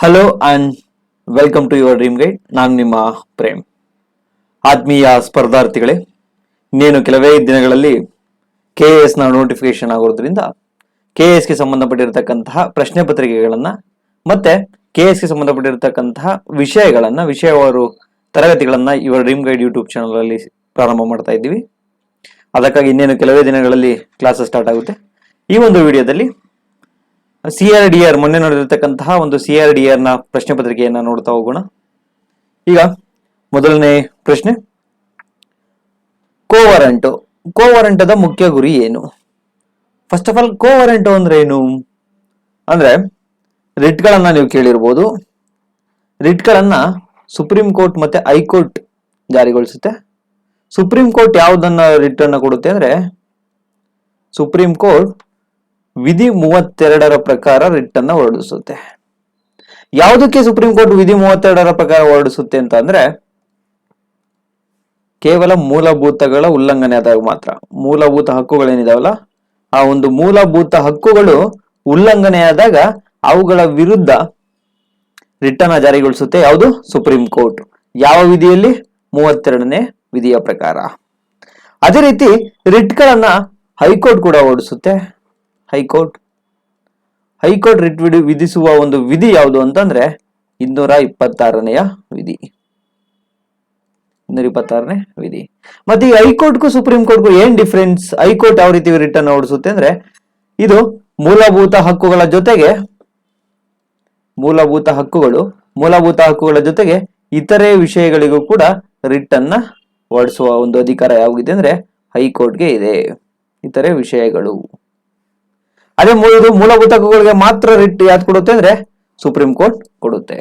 Hello and welcome to your dream guide. ನಾನು ನಿಮ್ಮ ಪ್ರೇಮ್. ಆತ್ಮೀಯ ಸ್ಪರ್ಧಾರ್ಥಿಗಳೇ, ಇನ್ನೇನು ಕೆಲವೇ ದಿನಗಳಲ್ಲಿ KS ನ ನೋಟಿಫಿಕೇಶನ್ ಆಗೋದ್ರಿಂದ KS ಗೆ ಸಂಬಂಧಪಟ್ಟಿರತಕ್ಕಂತಹ ಪ್ರಶ್ನೆ ಪತ್ರಿಕೆಗಳನ್ನ ಮತ್ತೆ KS ಗೆ ಸಂಬಂಧಪಟ್ಟಿರತಕ್ಕಂತಹ ವಿಷಯವಾರು ತರಗತಿಗಳನ್ನ your dream guide YouTube channel ಅಲ್ಲಿ ಪ್ರಾರಂಭ ಮಾಡ್ತಾ ಇದ್ದೀವಿ. ಅದಕ್ಕಾಗಿ ಇನ್ನೇನು ಕೆಲವೇ ದಿನಗಳಲ್ಲಿ ಕ್ಲಾಸಸ್ ಸ್ಟಾರ್ಟ್ ಆಗುತ್ತೆ. ಈ ಒಂದು ವಿಡಿಯೋದಲ್ಲಿ CRDR ಮೊನ್ನೆ ನಡೆದಿರ್ತಕ್ಕಂತಹ ಒಂದು CRDR ನ ಪ್ರಶ್ನೆ ಪತ್ರಿಕೆಯನ್ನ ನೋಡ್ತಾ ಹೋಗೋಣ. ಈಗ ಮೊದಲನೇ ಪ್ರಶ್ನೆ, ಕೋವರೆಂಟದ ಮುಖ್ಯ ಗುರಿ ಏನು? ಫಸ್ಟ್ ಆಫ್ ಆಲ್, ಕೋವರೆಂಟ್ ಅಂದ್ರೆ ಏನು ಅಂದ್ರೆ ರಿಟ್ ಗಳನ್ನ ನೀವು ಕೇಳಿರ್ಬೋದು. ರಿಟ್ ಗಳನ್ನ ಸುಪ್ರೀಂ ಕೋರ್ಟ್ ಮತ್ತೆ ಹೈಕೋರ್ಟ್ ಜಾರಿಗೊಳಿಸುತ್ತೆ. ಸುಪ್ರೀಂ ಕೋರ್ಟ್ ಯಾವುದನ್ನ ರಿಟ್ ಅನ್ನ ಕೊಡುತ್ತೆ ಅಂದ್ರೆ, ಸುಪ್ರೀಂ ಕೋರ್ಟ್ ವಿಧಿ 32 ಪ್ರಕಾರ ರಿಟ್ ಅನ್ನ ಹೊರಡಿಸುತ್ತೆ. ಯಾವುದಕ್ಕೆ ಸುಪ್ರೀಂ ಕೋರ್ಟ್ ವಿಧಿ 32 ಪ್ರಕಾರ ಹೊರಡಿಸುತ್ತೆ ಅಂತ ಅಂದ್ರೆ, ಕೇವಲ ಮೂಲಭೂತಗಳ ಉಲ್ಲಂಘನೆ ಆದಾಗ ಮಾತ್ರ. ಮೂಲಭೂತ ಹಕ್ಕುಗಳೇನಿದಾವಲ್ಲ, ಆ ಒಂದು ಮೂಲಭೂತ ಹಕ್ಕುಗಳು ಉಲ್ಲಂಘನೆಯಾದಾಗ ಅವುಗಳ ವಿರುದ್ಧ ರಿಟ್ ಅನ್ನ ಜಾರಿಗೊಳಿಸುತ್ತೆ. ಯಾವುದು? Supreme court. ಯಾವ ವಿಧಿಯಲ್ಲಿ? 32ನೇ ವಿಧಿಯ ಪ್ರಕಾರ. ಅದೇ ರೀತಿ ರಿಟ್ ಗಳನ್ನ ಹೈಕೋರ್ಟ್ ಕೂಡ ಹೊರಡಿಸುತ್ತೆ. ಹೈಕೋರ್ಟ್ ರಿಟ್ ವಿಧಿಸುವ ಒಂದು ವಿಧಿ ಯಾವುದು ಅಂತಂದ್ರೆ 226ನೇ ವಿಧಿ. 226ನೇ ವಿಧಿ. ಮತ್ತೆ ಈ ಹೈಕೋರ್ಟ್ಗೂ ಸುಪ್ರೀಂ ಕೋರ್ಟ್ಗೂ ಏನ್ ಡಿಫ್ರೆನ್ಸ್? ಹೈಕೋರ್ಟ್ ಯಾವ ರೀತಿ ರಿಟ್ ಅನ್ನು ಹೊರಡಿಸುತ್ತೆ ಅಂದ್ರೆ, ಇದು ಮೂಲಭೂತ ಹಕ್ಕುಗಳ ಜೊತೆಗೆ ಇತರೆ ವಿಷಯಗಳಿಗೂ ಕೂಡ ರಿಟ್ ಅನ್ನ ಹೊರಡಿಸುವ ಒಂದು ಅಧಿಕಾರ ಯಾವಾಗಿದೆ ಅಂದ್ರೆ ಹೈಕೋರ್ಟ್ಗೆ ಇದೆ. ಇತರೆ ವಿಷಯಗಳು. ಅದೇ ಮೂಲಭೂತ ಹಕ್ಕುಗಳಿಗೆ ಮಾತ್ರ ರಿಟ್ ಯಾವ್ದು ಕೊಡುತ್ತೆ ಅಂದ್ರೆ ಸುಪ್ರೀಂ ಕೋರ್ಟ್ ಕೊಡುತ್ತೆ.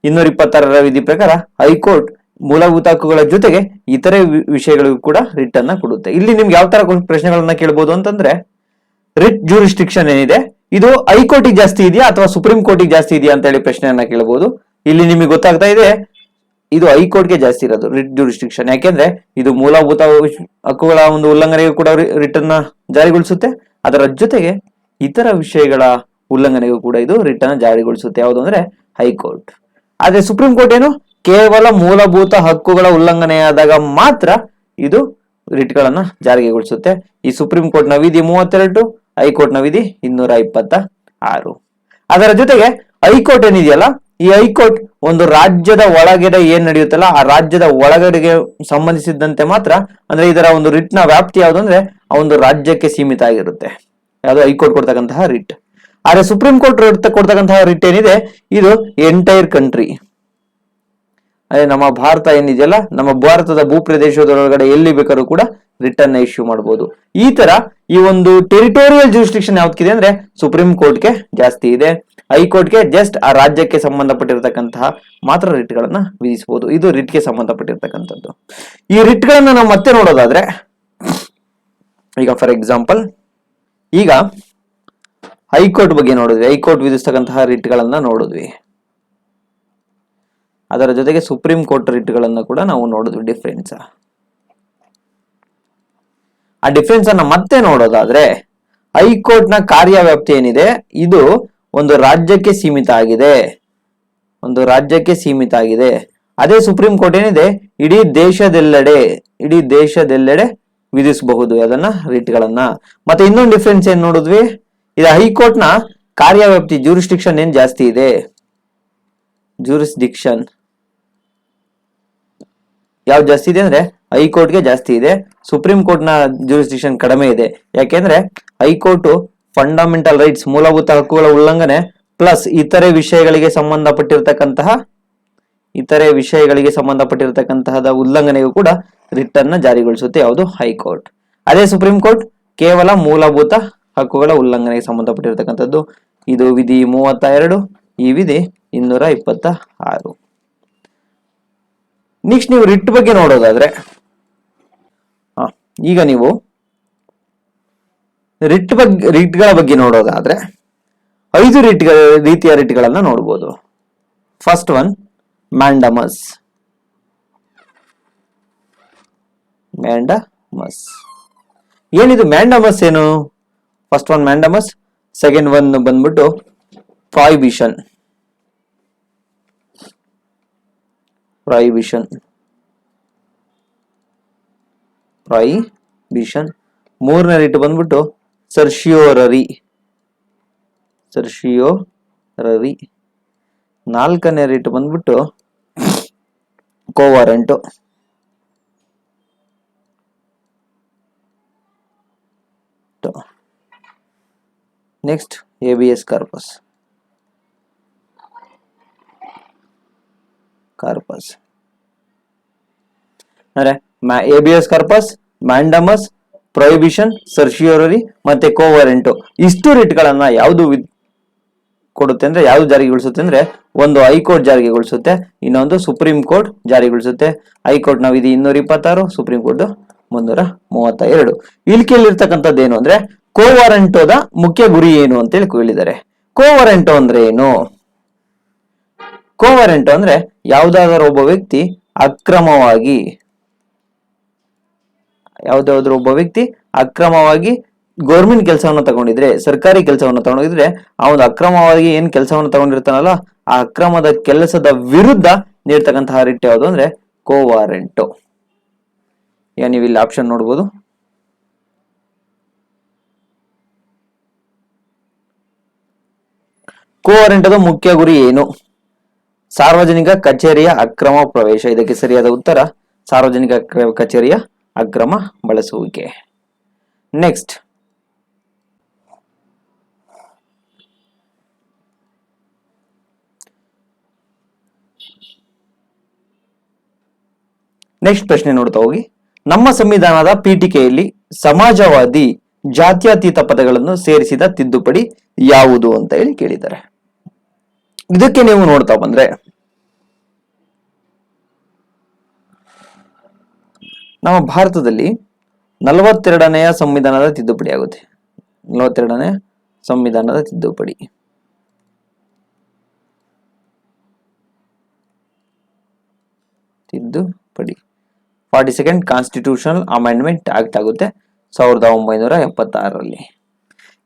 226ರ ವಿಧಿ ಪ್ರಕಾರ ಹೈಕೋರ್ಟ್ ಮೂಲಭೂತ ಹಕ್ಕುಗಳ ಜೊತೆಗೆ ಇತರೆ ವಿಷಯಗಳಿಗೂ ಕೂಡ ರಿಟ್ ಅನ್ನ ಕೊಡುತ್ತೆ. ಇಲ್ಲಿ ನಿಮ್ಗೆ ಯಾವ ತರ ಪ್ರಶ್ನೆಗಳನ್ನ ಕೇಳಬಹುದು ಅಂತಂದ್ರೆ, ರಿಟ್ ಜ್ಯೂರಿಸ್ಡಿಕ್ಷನ್ ಏನಿದೆ ಇದು ಹೈಕೋರ್ಟಿಗೆ ಜಾಸ್ತಿ ಇದೆಯಾ ಅಥವಾ ಸುಪ್ರೀಂ ಕೋರ್ಟಿಗೆ ಜಾಸ್ತಿ ಇದೆಯಾ ಅಂತ ಹೇಳಿ ಪ್ರಶ್ನೆಯನ್ನ ಕೇಳಬಹುದು. ಇಲ್ಲಿ ನಿಮಗೆ ಗೊತ್ತಾಗ್ತಾ ಇದೆ, ಇದು ಹೈಕೋರ್ಟ್ಗೆ ಜಾಸ್ತಿ ಇರೋದು ರಿಟ್ ಜ್ಯೂರಿಸ್ಡಿಕ್ಷನ್. ಯಾಕೆಂದ್ರೆ ಇದು ಮೂಲಭೂತ ಹಕ್ಕುಗಳ ಒಂದು ಉಲ್ಲಂಘನೆಗೂ ಕೂಡ ರಿಟ್ ಅನ್ನ ಜಾರಿಗೊಳಿಸುತ್ತೆ. ಅದರ ಜೊತೆಗೆ ಇತರ ವಿಷಯಗಳ ಉಲ್ಲಂಘನೆಗೂ ಕೂಡ ಇದು ರಿಟ್ ಅನ್ನ ಜಾರಿಗೊಳಿಸುತ್ತೆ. ಯಾವುದು ಅಂದ್ರೆ ಹೈಕೋರ್ಟ್. ಆದ್ರೆ ಸುಪ್ರೀಂ ಕೋರ್ಟ್ ಏನು, ಕೇವಲ ಮೂಲಭೂತ ಹಕ್ಕುಗಳ ಉಲ್ಲಂಘನೆಯಾದಾಗ ಮಾತ್ರ ಇದು ರಿಟ್ ಗಳನ್ನ ಜಾರಿಗೊಳಿಸುತ್ತೆ. ಈ ಸುಪ್ರೀಂ ಕೋರ್ಟ್ ನ ವಿಧಿ 32, ಹೈಕೋರ್ಟ್ ನ ವಿಧಿ 226. ಅದರ ಜೊತೆಗೆ ಹೈಕೋರ್ಟ್ ಏನಿದೆಯಲ್ಲ, ಈ ಹೈಕೋರ್ಟ್ ಒಂದು ರಾಜ್ಯದ ಒಳಗಡೆ ಏನ್ ನಡೆಯುತ್ತಲ್ಲ, ಆ ರಾಜ್ಯದ ಒಳಗಡೆಗೆ ಸಂಬಂಧಿಸಿದಂತೆ ಮಾತ್ರ, ಅಂದ್ರೆ ಇದರ ಒಂದು ರಿಟ್ ನ ವ್ಯಾಪ್ತಿ ಯಾವುದು ಅಂದ್ರೆ ಆ ಒಂದು ರಾಜ್ಯಕ್ಕೆ ಸೀಮಿತ ಆಗಿರುತ್ತೆ. ಯಾವುದು? ಹೈಕೋರ್ಟ್ ಕೊಡ್ತಕ್ಕಂತಹ ರಿಟ್. ಆದ್ರೆ ಸುಪ್ರೀಂ ಕೋರ್ಟ್ ಕೊಡ್ತಕ್ಕಂತಹ ರಿಟ್ ಏನಿದೆ ಇದು ಎಂಟೈರ್ ಕಂಟ್ರಿ. ಅದೇ ನಮ್ಮ ಭಾರತ ಏನಿದೆಯಲ್ಲ, ನಮ್ಮ ಭಾರತದ ಭೂಪ್ರದೇಶದೊಳಗಡೆ ಎಲ್ಲಿ ಬೇಕಾದ್ರೂ ಕೂಡ ರಿಟ್ ಅನ್ನ ಇಶ್ಯೂ ಮಾಡಬಹುದು. ಈ ತರ ಈ ಒಂದು ಟೆರಿಟೋರಿಯಲ್ ಜ್ಯೂರಿಸ್ಡಿಕ್ಷನ್ ಯಾವ್ದಕ್ಕಿದೆ ಅಂದ್ರೆ ಸುಪ್ರೀಂ ಕೋರ್ಟ್ಗೆ ಜಾಸ್ತಿ ಇದೆ. ಹೈಕೋರ್ಟ್ಗೆ ಜಸ್ಟ್ ಆ ರಾಜ್ಯಕ್ಕೆ ಸಂಬಂಧಪಟ್ಟಿರತಕ್ಕಂತಹ ಮಾತ್ರ ರಿಟ್ ಗಳನ್ನ ವಿಧಿಸಬಹುದು. ಇದು ರಿಟ್ಗೆ ಸಂಬಂಧಪಟ್ಟಿರ್ತಕ್ಕಂಥದ್ದು. ಈ ರಿಟ್ ಗಳನ್ನ ನಾವು ಮತ್ತೆ ನೋಡೋದಾದ್ರೆ, ಈಗ ಫಾರ್ ಎಕ್ಸಾಂಪಲ್, ಈಗ ಹೈಕೋರ್ಟ್ ಬಗ್ಗೆ ನೋಡಿದ್ವಿ. ಹೈಕೋರ್ಟ್ ವಿಧಿಸ್ತಕ್ಕಂತಹ ರಿಟ್ ಗಳನ್ನ ನೋಡಿದ್ವಿ. ಅದರ ಜೊತೆಗೆ ಸುಪ್ರೀಂ ಕೋರ್ಟ್ ರಿಟ್ ಗಳನ್ನ ಕೂಡ ನಾವು ನೋಡಿದ್ವಿ. ಆ ಡಿಫರೆನ್ಸ್ ಅನ್ನ ಮತ್ತೆ ನೋಡೋದಾದ್ರೆ, ಹೈಕೋರ್ಟ್ ನ ಕಾರ್ಯವ್ಯಾಪ್ತಿ ಏನಿದೆ ಇದು ಒಂದು ರಾಜ್ಯಕ್ಕೆ ಸೀಮಿತ ಆಗಿದೆ. ಅದೇ ಸುಪ್ರೀಂ ಕೋರ್ಟ್ ಏನಿದೆ ಇಡೀ ದೇಶದೆಲ್ಲೆಡೆ ವಿಧಿಸಬಹುದು ಅದನ್ನ ರಿಟ್ ಗಳನ್ನ. ಮತ್ತೆ ಇನ್ನೊಂದು ಡಿಫರೆನ್ಸ್ ಏನ್ ನೋಡಿದ್ವಿ, ಇದು ಹೈಕೋರ್ಟ್ ನ ಕಾರ್ಯವ್ಯಾಪ್ತಿ ಜ್ಯೂರಿಸ್ಡಿಕ್ಷನ್ ಏನ್ ಜಾಸ್ತಿ ಇದೆ. ಜ್ಯೂರಿಸ್ಡಿಕ್ಷನ್ ಯಾವ್ದು ಜಾಸ್ತಿ ಇದೆ ಅಂದ್ರೆ ಹೈಕೋರ್ಟ್ಗೆ ಜಾಸ್ತಿ ಇದೆ. ಸುಪ್ರೀಂ ಕೋರ್ಟ್ ನ ಜ್ಯೂರಿಸ್ಡಿಕ್ಷನ್ ಕಡಿಮೆ ಇದೆ. ಯಾಕೆಂದ್ರೆ ಹೈಕೋರ್ಟ್ ಫಂಡಮೆಂಟಲ್ ರೈಟ್ಸ್, ಮೂಲಭೂತ ಹಕ್ಕುಗಳ ಉಲ್ಲಂಘನೆ ಪ್ಲಸ್ ಇತರೆ ವಿಷಯಗಳಿಗೆ ಸಂಬಂಧಪಟ್ಟಿರತಕ್ಕಂತಹ ಉಲ್ಲಂಘನೆಗೂ ಕೂಡ ರಿಟ್ ಅನ್ನ ಜಾರಿಗೊಳಿಸುತ್ತೆ. ಯಾವುದು? ಹೈಕೋರ್ಟ್. ಅದೇ ಸುಪ್ರೀಂ ಕೋರ್ಟ್ ಕೇವಲ ಮೂಲಭೂತ ಹಕ್ಕುಗಳ ಉಲ್ಲಂಘನೆಗೆ ಸಂಬಂಧಪಟ್ಟಿರತಕ್ಕಂಥದ್ದು. ಇದು ವಿಧಿ 32, ಈ ವಿಧಿ 226. ನೆಕ್ಸ್ಟ್ ನೀವು ರಿಟ್ ಬಗ್ಗೆ ನೋಡೋದಾದ್ರೆ, ಈಗ ನೀವು ರಿಟ್ ಗಳ ಬಗ್ಗೆ ನೋಡೋದಾದ್ರೆ 5 ರೀತಿಯ ರಿಟ್ ಗಳನ್ನ ನೋಡಬಹುದು. First one, mandamus. ಏನಿದು ಮ್ಯಾಂಡಮಸ್? ಏನು? First one mandamus, second one ಬಂದ್ಬಿಟ್ಟು ಪ್ರಾಹಿಬಿಷನ್. ಪ್ರಾಹಿಬಿಷನ್. ಮೂರನೇ ರಿಟ್ ಬಂದ್ಬಿಟ್ಟು ಸರ್ಶಿಯೋರರಿ. ನಾಲ್ಕನೇ ರಿಟ್ ಬಂದ್ಬಿಟ್ಟು ಕೋವಾರೆಂಟು. Next habeas corpus. ಅಂದ್ರೆ habeas corpus, mandamus, prohibition, certiorari ಮತ್ತೆ ಕೋವಾರೆಂಟು ಇಷ್ಟು ರಿಟ್ಗಳನ್ನ ಯಾವುದು ಕೊಡುತ್ತೆ ಅಂದ್ರೆ ಯಾವ್ದು ಜಾರಿಗೊಳಿಸುತ್ತೆ ಅಂದ್ರೆ ಒಂದು ಹೈಕೋರ್ಟ್ ಜಾರಿಗೊಳಿಸುತ್ತೆ, ಇನ್ನೊಂದು ಸುಪ್ರೀಂ ಕೋರ್ಟ್ ಜಾರಿಗೊಳಿಸುತ್ತೆ. ಹೈಕೋರ್ಟ್ ನಾವು ಇದು 226, ಸುಪ್ರೀಂ ಕೋರ್ಟ್ 332. ಇಲ್ಲಿ ಕೇಳಿರ್ತಕ್ಕಂಥದ್ದು ಏನು ಅಂದ್ರೆ ಕೋವಾರೆಂಟೋದ ಮುಖ್ಯ ಗುರಿ ಏನು ಅಂತೇಳಿ ಕೇಳಿದ್ದಾರೆ. ಕೋವಾರೆಂಟೋ ಅಂದ್ರೆ ಏನು? ಕೋವಾರೆಂಟೋ ಅಂದ್ರೆ ಯಾವ್ದಾದ್ರು ಒಬ್ಬ ವ್ಯಕ್ತಿ ಅಕ್ರಮವಾಗಿ ಗೌರ್ಮೆಂಟ್ ಕೆಲಸವನ್ನು ತಗೊಂಡಿದ್ರೆ, ಸರ್ಕಾರಿ ಕೆಲಸವನ್ನು ತಗೊಂಡಿದ್ರೆ, ಅವನು ಅಕ್ರಮವಾಗಿ ಏನ್ ಕೆಲಸವನ್ನು ತಗೊಂಡಿರ್ತಾನಲ್ಲ ಆ ಅಕ್ರಮದ ಕೆಲಸದ ವಿರುದ್ಧ ನೀಡ್ತಕ್ಕಂತಹ ರಿಟ್ ಯಾವುದು ಅಂದ್ರೆ ಕೋವಾರೆಂಟೋ. ಈಗ ನೀವು ಇಲ್ಲಿ ಆಪ್ಷನ್ ನೋಡ್ಬೋದು. ಕೋವಾರೆಂಟೋದ ಮುಖ್ಯ ಗುರಿ ಏನು? ಸಾರ್ವಜನಿಕ ಕಚೇರಿಯ ಅಕ್ರಮ ಪ್ರವೇಶ. ಇದಕ್ಕೆ ಸರಿಯಾದ ಉತ್ತರ ಸಾರ್ವಜನಿಕ ಕಚೇರಿಯ ಅಕ್ರಮ ಬಳಸುವಿಕೆ. ನೆಕ್ಸ್ಟ್ ಪ್ರಶ್ನೆ ನೋಡ್ತಾ ಹೋಗಿ. ನಮ್ಮ ಸಂವಿಧಾನದ ಪೀಠಿಕೆಯಲ್ಲಿ ಸಮಾಜವಾದಿ, ಜಾತ್ಯತೀತ ಪದಗಳನ್ನು ಸೇರಿಸಿದ ತಿದ್ದುಪಡಿ ಯಾವುದು ಅಂತ ಹೇಳಿ ಕೇಳಿದ್ದಾರೆ. ಇದಕ್ಕೆ ನೀವು ನೋಡ್ತಾ ಬಂದ್ರೆ ನಮ್ಮ ಭಾರತದಲ್ಲಿ 42ನೇ ಸಂವಿಧಾನದ ತಿದ್ದುಪಡಿ ಆಗುತ್ತೆ. 42ನೇ ಸಂವಿಧಾನದ ತಿದ್ದುಪಡಿ. ತಿದ್ದುಪಡಿ 42nd ಕಾನ್ಸ್ಟಿಟ್ಯೂಷನಲ್ ಅಮೆಂಡ್ಮೆಂಟ್ ಆಕ್ಟ್ ಆಗುತ್ತೆ 1976ರಲ್ಲಿ.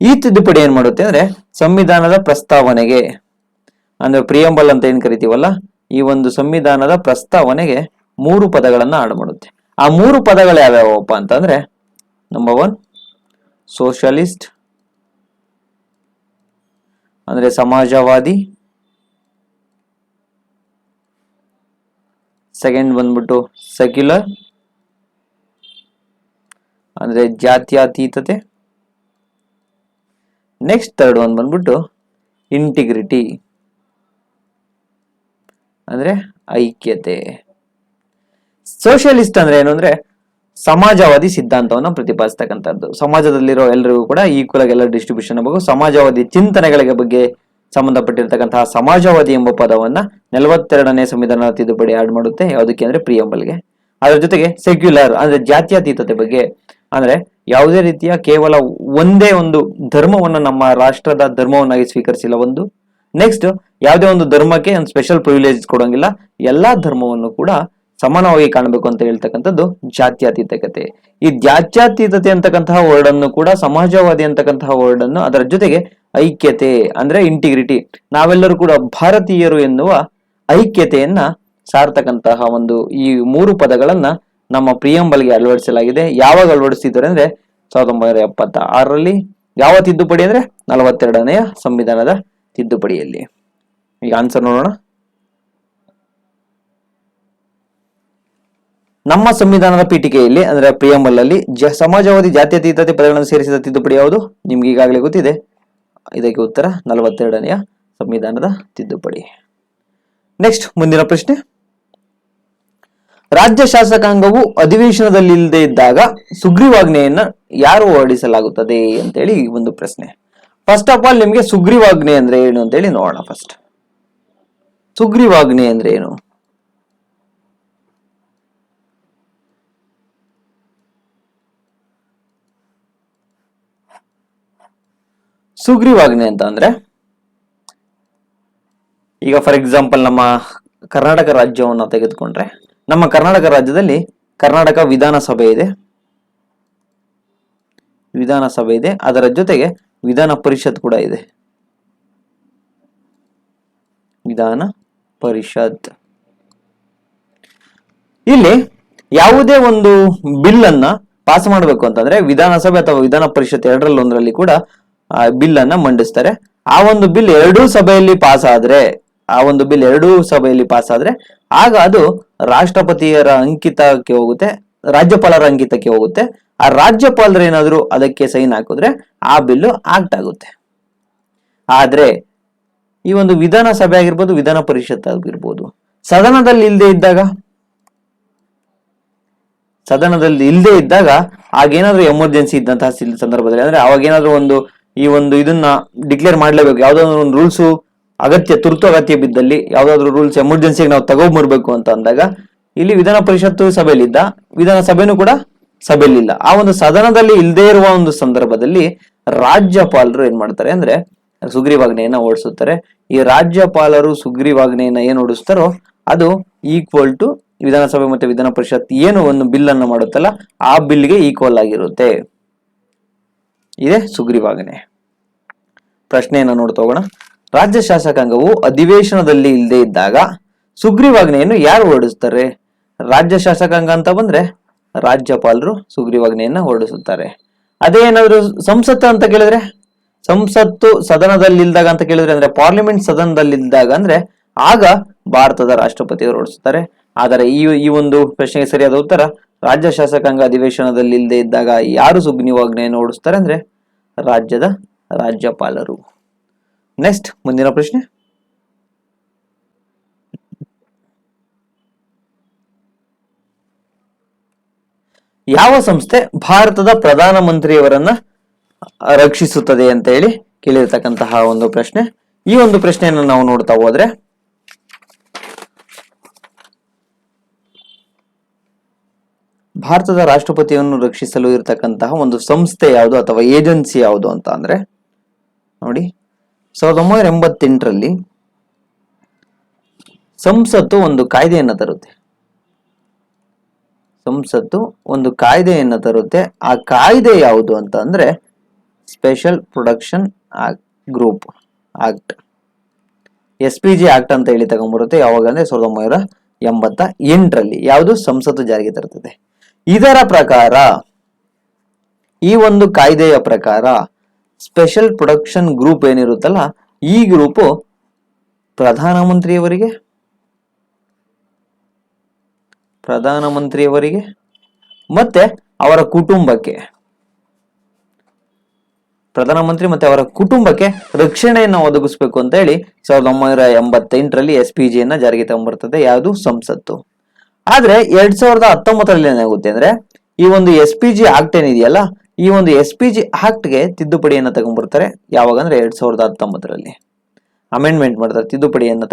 ಈ ತಿದ್ದುಪಡಿ ಏನ್ ಮಾಡುತ್ತೆ ಅಂದ್ರೆ ಸಂವಿಧಾನದ ಪ್ರಸ್ತಾವನೆಗೆ, ಅಂದ್ರೆ ಪ್ರಿಯಂಬಲ್ ಅಂತ ಏನ್ ಕರಿತೀವಲ್ಲ, ಈ ಒಂದು ಸಂವಿಧಾನದ ಪ್ರಸ್ತಾವನೆಗೆ 3 ಪದಗಳನ್ನ ಆಡ್ ಮಾಡುತ್ತೆ. ಆ 3 ಪದಗಳು ಯಾವ್ಯಾವಪ್ಪ ಅಂತಂದ್ರೆ, ನಂಬರ್ 1 ಸೋಷಲಿಸ್ಟ್ ಅಂದ್ರೆ ಸಮಾಜವಾದಿ, ಸೆಕೆಂಡ್ ಬಂದ್ಬಿಟ್ಟು ಸೆಕ್ಯುಲರ್ ಅಂದ್ರೆ ಜಾತ್ಯತೀತತೆ, ನೆಕ್ಸ್ಟ್ ಥರ್ಡ್ ಒನ್ ಬಂದ್ಬಿಟ್ಟು ಇಂಟಿಗ್ರಿಟಿ ಅಂದ್ರೆ ಐಕ್ಯತೆ. ಸೋಷಿಯಲಿಸ್ಟ್ ಅಂದ್ರೆ ಏನು ಅಂದ್ರೆ ಸಮಾಜವಾದಿ ಸಿದ್ಧಾಂತವನ್ನ ಪ್ರತಿಪಾದಿಸ್ತಕ್ಕಂಥದ್ದು. ಸಮಾಜದಲ್ಲಿರೋ ಎಲ್ಲರಿಗೂ ಕೂಡ ಈಕ್ವಲ್ ಆಗಿ ಎಲ್ಲ ಡಿಸ್ಟ್ರಿಬ್ಯೂಷನ್ ಆಗಬೇಕು. ಸಮಾಜವಾದಿ ಚಿಂತನೆಗಳಿಗೆ ಬಗ್ಗೆ ಸಂಬಂಧಪಟ್ಟಿರ್ತಕ್ಕಂತಹ ಸಮಾಜವಾದಿ ಎಂಬ ಪದವನ್ನ 42ನೇ ಸಂವಿಧಾನ ತಿದ್ದುಪಡಿ ಆಡ್ ಮಾಡುತ್ತೆ. ಯಾವುದಕ್ಕೆ ಅಂದ್ರೆ ಪ್ರಿಯಂಬಲ್ಗೆ. ಅದರ ಜೊತೆಗೆ ಸೆಕ್ಯುಲರ್ ಅಂದ್ರೆ ಜಾತ್ಯತೀತತೆ ಬಗ್ಗೆ, ಅಂದ್ರೆ ಯಾವುದೇ ರೀತಿಯ ಕೇವಲ ಒಂದೇ ಒಂದು ಧರ್ಮವನ್ನು ನಮ್ಮ ರಾಷ್ಟ್ರದ ಧರ್ಮವನ್ನಾಗಿ ಸ್ವೀಕರಿಸಿಲ್ಲ ಒಂದು. ನೆಕ್ಸ್ಟ್ ಯಾವುದೇ ಒಂದು ಧರ್ಮಕ್ಕೆ ಒಂದು ಸ್ಪೆಷಲ್ ಪ್ರಿವಿಲೇಜ್ ಕೊಡೋಂಗಿಲ್ಲ, ಎಲ್ಲಾ ಧರ್ಮವನ್ನು ಕೂಡ ಸಮಾನವಾಗಿ ಕಾಣಬೇಕು ಅಂತ ಹೇಳ್ತಕ್ಕಂಥದ್ದು ಜಾತ್ಯತೀತತೆ. ಈ ಜಾತ್ಯತೀತತೆ ಅಂತಕ್ಕಂತಹ ವರ್ಡ್ ಅನ್ನು ಕೂಡ ಸಮಾಜವಾದಿ ಅಂತಕ್ಕಂತಹ ವರ್ಡ್ ಅನ್ನು, ಅದರ ಜೊತೆಗೆ ಐಕ್ಯತೆ ಅಂದ್ರೆ ಇಂಟಿಗ್ರಿಟಿ, ನಾವೆಲ್ಲರೂ ಕೂಡ ಭಾರತೀಯರು ಎನ್ನುವ ಐಕ್ಯತೆಯನ್ನ ಸಾರ್ತಕ್ಕಂತಹ ಒಂದು ಈ 3 ಪದಗಳನ್ನ ನಮ್ಮ ಪ್ರಿಯಂಬಲ್ಗೆ ಅಳವಡಿಸಲಾಗಿದೆ. ಯಾವಾಗ ಅಳವಡಿಸಿದ್ದಾರೆ ಅಂದ್ರೆ 1976ರಲ್ಲಿ. ಯಾವ ತಿದ್ದುಪಡಿ ಅಂದ್ರೆ 42ನೇ ಸಂವಿಧಾನದ ತಿದ್ದುಪಡಿಯಲ್ಲಿ. ಈಗ ಆನ್ಸರ್ ನೋಡೋಣ. ನಮ್ಮ ಸಂವಿಧಾನದ ಪೀಠಿಕೆಯಲ್ಲಿ ಅಂದ್ರೆ ಪ್ರಿಯಂಬಲ್ ಅಲ್ಲಿ ಸಮಾಜವಾದಿ, ಜಾತ್ಯತೀತತೆ ಪದಗಳನ್ನು ಸೇರಿಸಿದ ತಿದ್ದುಪಡಿ ಯಾವುದು? ನಿಮ್ಗೆ ಈಗಾಗಲೇ ಗೊತ್ತಿದೆ. ಇದಕ್ಕೆ ಉತ್ತರ 42ನೇ ಸಂವಿಧಾನದ ತಿದ್ದುಪಡಿ. ನೆಕ್ಸ್ಟ್ ಮುಂದಿನ ಪ್ರಶ್ನೆ. ರಾಜ್ಯ ಶಾಸಕಾಂಗವು ಅಧಿವೇಶನದಲ್ಲಿಲ್ಲದೆ ಇದ್ದಾಗ ಸುಗ್ರೀವಾಜ್ಞೆಯನ್ನ ಯಾರು ಹೊರಡಿಸಲಾಗುತ್ತದೆ ಅಂತೇಳಿ ಒಂದು ಪ್ರಶ್ನೆ. ಫಸ್ಟ್ ಆಫ್ ಆಲ್ ನಿಮ್ಗೆ ಸುಗ್ರೀವಾಜ್ಞೆ ಅಂದ್ರೆ ಏನು ಅಂತೇಳಿ ನೋಡೋಣ. ಫಸ್ಟ್ ಸುಗ್ರೀವಾಜ್ಞೆ ಅಂದ್ರೆ ಏನು? ಸುಗ್ರೀವಾಜ್ಞೆ ಅಂತ ಅಂದ್ರೆ, ಈಗ ಫಾರ್ ಎಕ್ಸಾಂಪಲ್ ನಮ್ಮ ಕರ್ನಾಟಕ ರಾಜ್ಯವನ್ನು ತೆಗೆದುಕೊಂಡ್ರೆ, ನಮ್ಮ ಕರ್ನಾಟಕ ರಾಜ್ಯದಲ್ಲಿ ಕರ್ನಾಟಕ ವಿಧಾನಸಭೆ ಇದೆ, ಅದರ ಜೊತೆಗೆ ವಿಧಾನ ಪರಿಷತ್ ಕೂಡ ಇದೆ. ವಿಧಾನ ಪರಿಷತ್ ಇಲ್ಲಿ ಯಾವುದೇ ಒಂದು ಬಿಲ್ ಅನ್ನ ಪಾಸ್ ಮಾಡಬೇಕು ಅಂತಂದ್ರೆ ವಿಧಾನಸಭೆ ಅಥವಾ ವಿಧಾನ ಪರಿಷತ್ ಎರಡರಲ್ಲಿ ಕೂಡ ಬಿಲ್ ಅನ್ನ ಮಂಡಿಸ್ತಾರೆ. ಆ ಒಂದು ಬಿಲ್ ಎರಡೂ ಸಭೆಯಲ್ಲಿ ಪಾಸ್ ಆದ್ರೆ ಆಗ ಅದು ರಾಷ್ಟ್ರಪತಿಯರ ಅಂಕಿತಕ್ಕೆ ಹೋಗುತ್ತೆ, ರಾಜ್ಯಪಾಲರ ಅಂಕಿತಕ್ಕೆ ಹೋಗುತ್ತೆ. ಆ ರಾಜ್ಯಪಾಲರು ಏನಾದ್ರು ಅದಕ್ಕೆ ಸೈನ್ ಹಾಕಿದ್ರೆ ಆ ಬಿಲ್ಲು ಆಕ್ಟ್ ಆಗುತ್ತೆ. ಆದ್ರೆ ಈ ಒಂದು ವಿಧಾನಸಭೆ ಆಗಿರ್ಬೋದು, ವಿಧಾನ ಪರಿಷತ್ ಆಗಿರ್ಬೋದು, ಸದನದಲ್ಲಿ ಇಲ್ಲದೆ ಇದ್ದಾಗ ಆಗೇನಾದ್ರೂ ಎಮರ್ಜೆನ್ಸಿ ಇದ್ದಂತಹ ಸಂದರ್ಭದಲ್ಲಿ, ಅಂದ್ರೆ ಅವಾಗೇನಾದ್ರೂ ಇದನ್ನ ಡಿಕ್ಲೇರ್ ಮಾಡ್ಲೇಬೇಕು, ಯಾವ್ದಾದ್ರು ಒಂದು ರೂಲ್ಸ್ ತುರ್ತು ಅಗತ್ಯ ಬಿದ್ದಲ್ಲಿ, ಯಾವ್ದಾದ್ರು ರೂಲ್ಸ್ ಎಮರ್ಜೆನ್ಸಿಗೆ ನಾವು ತಗೊಂಡ್ಬರ್ಬೇಕು ಅಂತ ಅಂದಾಗ ಇಲ್ಲಿ ವಿಧಾನ ಪರಿಷತ್ತು ಸಭೆಯಲ್ಲಿದ್ದ, ವಿಧಾನಸಭೆನೂ ಕೂಡ ಸಭೆಯಲ್ಲಿಲ್ಲ. ಆ ಒಂದು ಸದನದಲ್ಲಿ ಇಲ್ಲದೆ ಇರುವ ಒಂದು ಸಂದರ್ಭದಲ್ಲಿ ರಾಜ್ಯಪಾಲರು ಏನ್ ಮಾಡ್ತಾರೆ ಅಂದ್ರೆ ಸುಗ್ರೀವಾಜ್ಞೆಯನ್ನ ಓಡಿಸುತ್ತಾರೆ. ಈ ರಾಜ್ಯಪಾಲರು ಸುಗ್ರೀವಾಜ್ಞೆಯನ್ನ ಏನ್ ಓಡಿಸ್ತಾರೋ ಅದು ಈಕ್ವಲ್ ಟು ವಿಧಾನಸಭೆ ಮತ್ತೆ ವಿಧಾನ ಪರಿಷತ್ ಏನು ಒಂದು ಬಿಲ್ ಅನ್ನು ಮಾಡುತ್ತಲ್ಲ ಆ ಬಿಲ್ಗೆ ಈಕ್ವಲ್ ಆಗಿರುತ್ತೆ. ಇದೇ ಸುಗ್ರೀವಾಜ್ಞೆ. ಪ್ರಶ್ನೆಯನ್ನ ನೋಡ್ತಾ ಹೋಗೋಣ. ರಾಜ್ಯ ಶಾಸಕಾಂಗವು ಅಧಿವೇಶನದಲ್ಲಿ ಇಲ್ಲದೆ ಇದ್ದಾಗ ಸುಗ್ರೀವಾಜ್ಞೆಯನ್ನು ಯಾರು ಹೊರಡಿಸ್ತಾರೆ? ರಾಜ್ಯ ಶಾಸಕಾಂಗ ಅಂತ ಬಂದ್ರೆ ರಾಜ್ಯಪಾಲರು ಸುಗ್ರೀವಾಜ್ಞೆಯನ್ನ ಹೊರಡಿಸುತ್ತಾರೆ. ಅದೇ ಏನಾದ್ರು ಸಂಸತ್ತು ಅಂತ ಕೇಳಿದ್ರೆ, ಸಂಸತ್ತು ಸದನದಲ್ಲಿ ಇಲ್ದಾಗ ಅಂತ ಕೇಳಿದ್ರೆ, ಅಂದ್ರೆ ಪಾರ್ಲಿಮೆಂಟ್ ಸದನದಲ್ಲಿ ಇದ್ದಾಗ ಅಂದ್ರೆ ಆಗ ಭಾರತದ ರಾಷ್ಟ್ರಪತಿಯವರು ಹೊರಡಿಸುತ್ತಾರೆ. ಆದರೆ ಈ ಒಂದು ಪ್ರಶ್ನೆಗೆ ಸರಿಯಾದ ಉತ್ತರ ರಾಜ್ಯ ಶಾಸಕಾಂಗ ಅಧಿವೇಶನದಲ್ಲಿ ಇಲ್ಲದೆ ಇದ್ದಾಗ ಯಾರು ಸುಗ್ರೀವಾಜ್ಞೆಯನ್ನು ಹೊರಡಿಸ್ತಾರೆ ಅಂದ್ರೆ ರಾಜ್ಯದ ರಾಜ್ಯಪಾಲರು. ನೆಕ್ಸ್ಟ್ ಮುಂದಿನ ಪ್ರಶ್ನೆ. ಯಾವ ಸಂಸ್ಥೆ ಭಾರತದ ಪ್ರಧಾನಮಂತ್ರಿಯವರನ್ನ ರಕ್ಷಿಸುತ್ತದೆ ಅಂತ ಹೇಳಿ ಕೇಳಿರ್ತಕ್ಕಂತಹ ಒಂದು ಪ್ರಶ್ನೆ. ಈ ಒಂದು ಪ್ರಶ್ನೆಯನ್ನು ನಾವು ನೋಡ್ತಾ ಹೋದ್ರೆ ಭಾರತದ ರಾಷ್ಟ್ರಪತಿಯನ್ನು ರಕ್ಷಿಸಲು ಇರತಕ್ಕಂತಹ ಒಂದು ಸಂಸ್ಥೆ ಯಾವುದು ಅಥವಾ ಏಜೆನ್ಸಿ ಯಾವುದು ಅಂತ ಅಂದ್ರೆ ನೋಡಿ, 1988ರಲ್ಲಿ ಸಂಸತ್ತು ಒಂದು ಕಾಯ್ದೆಯನ್ನು ತರುತ್ತೆ. ಆ ಕಾಯ್ದೆ ಯಾವುದು ಅಂತ ಅಂದ್ರೆ special protection group act, SPG act ಅಂತ ಹೇಳಿ ತಗೊಂಡ್ಬರುತ್ತೆ. ಯಾವಾಗ ಅಂದ್ರೆ 1988ರಲ್ಲಿ ಯಾವುದು ಸಂಸತ್ತು ಜಾರಿಗೆ ತರುತ್ತದೆ. ಇದರ ಪ್ರಕಾರ, ಈ ಒಂದು ಕಾಯ್ದೆಯ ಪ್ರಕಾರ ಸ್ಪೆಷಲ್ ಪ್ರೊಟೆಕ್ಷನ್ ಗ್ರೂಪ್ ಏನಿರುತ್ತಲ್ಲ, ಈ ಗ್ರೂಪು ಪ್ರಧಾನಮಂತ್ರಿಯವರಿಗೆ ಮತ್ತೆ ಅವರ ಕುಟುಂಬಕ್ಕೆ, ಪ್ರಧಾನಮಂತ್ರಿ ಮತ್ತೆ ಅವರ ಕುಟುಂಬಕ್ಕೆ ರಕ್ಷಣೆಯನ್ನು ಒದಗಿಸಬೇಕು ಅಂತ ಹೇಳಿ 1988ರಲ್ಲಿ SPGಯನ್ನ ಜಾರಿಗೆ ತಗೊಂಡ್ಬರ್ತದೆ. ಯಾವುದು? ಸಂಸತ್ತು. ಆದ್ರೆ 2019ರಲ್ಲಿ ಏನಾಗುತ್ತೆ ಅಂದ್ರೆ ಈ ಒಂದು SPG ಆಕ್ಟ್ ಏನಿದೆಯಲ್ಲ, ಈ ಒಂದು SPG ಆಕ್ಟ್ಗೆ ತಿದ್ದುಪಡಿಯನ್ನ ತಗೊಂಡ್ಬರ್ತಾರೆ. ಯಾವಾಗ ಅಂದ್ರೆ 2019ರಲ್ಲಿ ಅಮೆಂಡ್ಮೆಂಟ್ ಮಾಡ್ತಾರೆ, ತಿದ್ದುಪಡಿಯನ್ನ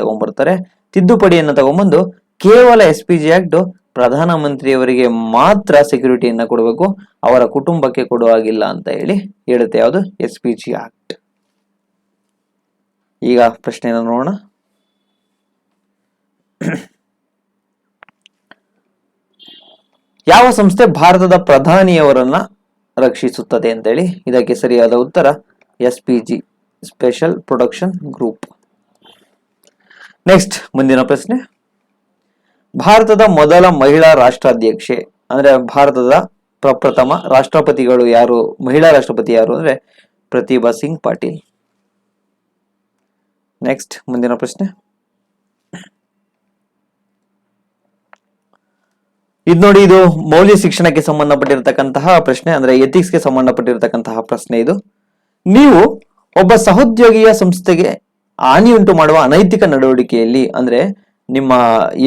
ತಗೊಂಡ್ಬಂದು ಕೇವಲ SPG ಆಕ್ಟ್ ಪ್ರಧಾನಮಂತ್ರಿಯವರಿಗೆ ಮಾತ್ರ ಸೆಕ್ಯೂರಿಟಿಯನ್ನ ಕೊಡಬೇಕು, ಅವರ ಕುಟುಂಬಕ್ಕೆ ಕೊಡುವ ಹಾಗಿಲ್ಲ ಅಂತ ಹೇಳುತ್ತೆ. ಯಾವುದು? SPG act. ಈಗ ಪ್ರಶ್ನೆಯನ್ನು ನೋಡೋಣ. ಯಾವ ಸಂಸ್ಥೆ ಭಾರತದ ಪ್ರಧಾನಿಯವರನ್ನ ರಕ್ಷಿಸುತ್ತದೆ ಅಂತೇಳಿ? ಇದಕ್ಕೆ ಸರಿಯಾದ ಉತ್ತರ SPG, special protection group. Next ಮುಂದಿನ ಪ್ರಶ್ನೆ. ಭಾರತದ ಮೊದಲ ಮಹಿಳಾ ರಾಷ್ಟ್ರಾಧ್ಯಕ್ಷೆ ಅಂದ್ರೆ ಭಾರತದ ಪ್ರಪ್ರಥಮ ರಾಷ್ಟ್ರಪತಿಗಳು ಯಾರು, ಮಹಿಳಾ ರಾಷ್ಟ್ರಪತಿ ಯಾರು ಅಂದ್ರೆ ಪ್ರತಿಭಾ ಸಿಂಗ್ ಪಾಟೀಲ್. ನೆಕ್ಸ್ಟ್ ಮುಂದಿನ ಪ್ರಶ್ನೆ. ಇದು ನೋಡಿ, ಇದು ಮೌಲ್ಯ ಶಿಕ್ಷಣಕ್ಕೆ ಸಂಬಂಧಪಟ್ಟಿರತಕ್ಕಂತಹ ಪ್ರಶ್ನೆ, ಅಂದ್ರೆ ಎಥಿಕ್ಸ್ಗೆ ಸಂಬಂಧಪಟ್ಟಿರತಕ್ಕಂತಹ ಪ್ರಶ್ನೆ ಇದು. ನೀವು ಒಬ್ಬ ಸಹೋದ್ಯೋಗಿಯ ಸಂಸ್ಥೆಗೆ ಹಾನಿಯುಂಟು ಮಾಡುವ ಅನೈತಿಕ ನಡವಳಿಕೆಯಲ್ಲಿ, ಅಂದ್ರೆ ನಿಮ್ಮ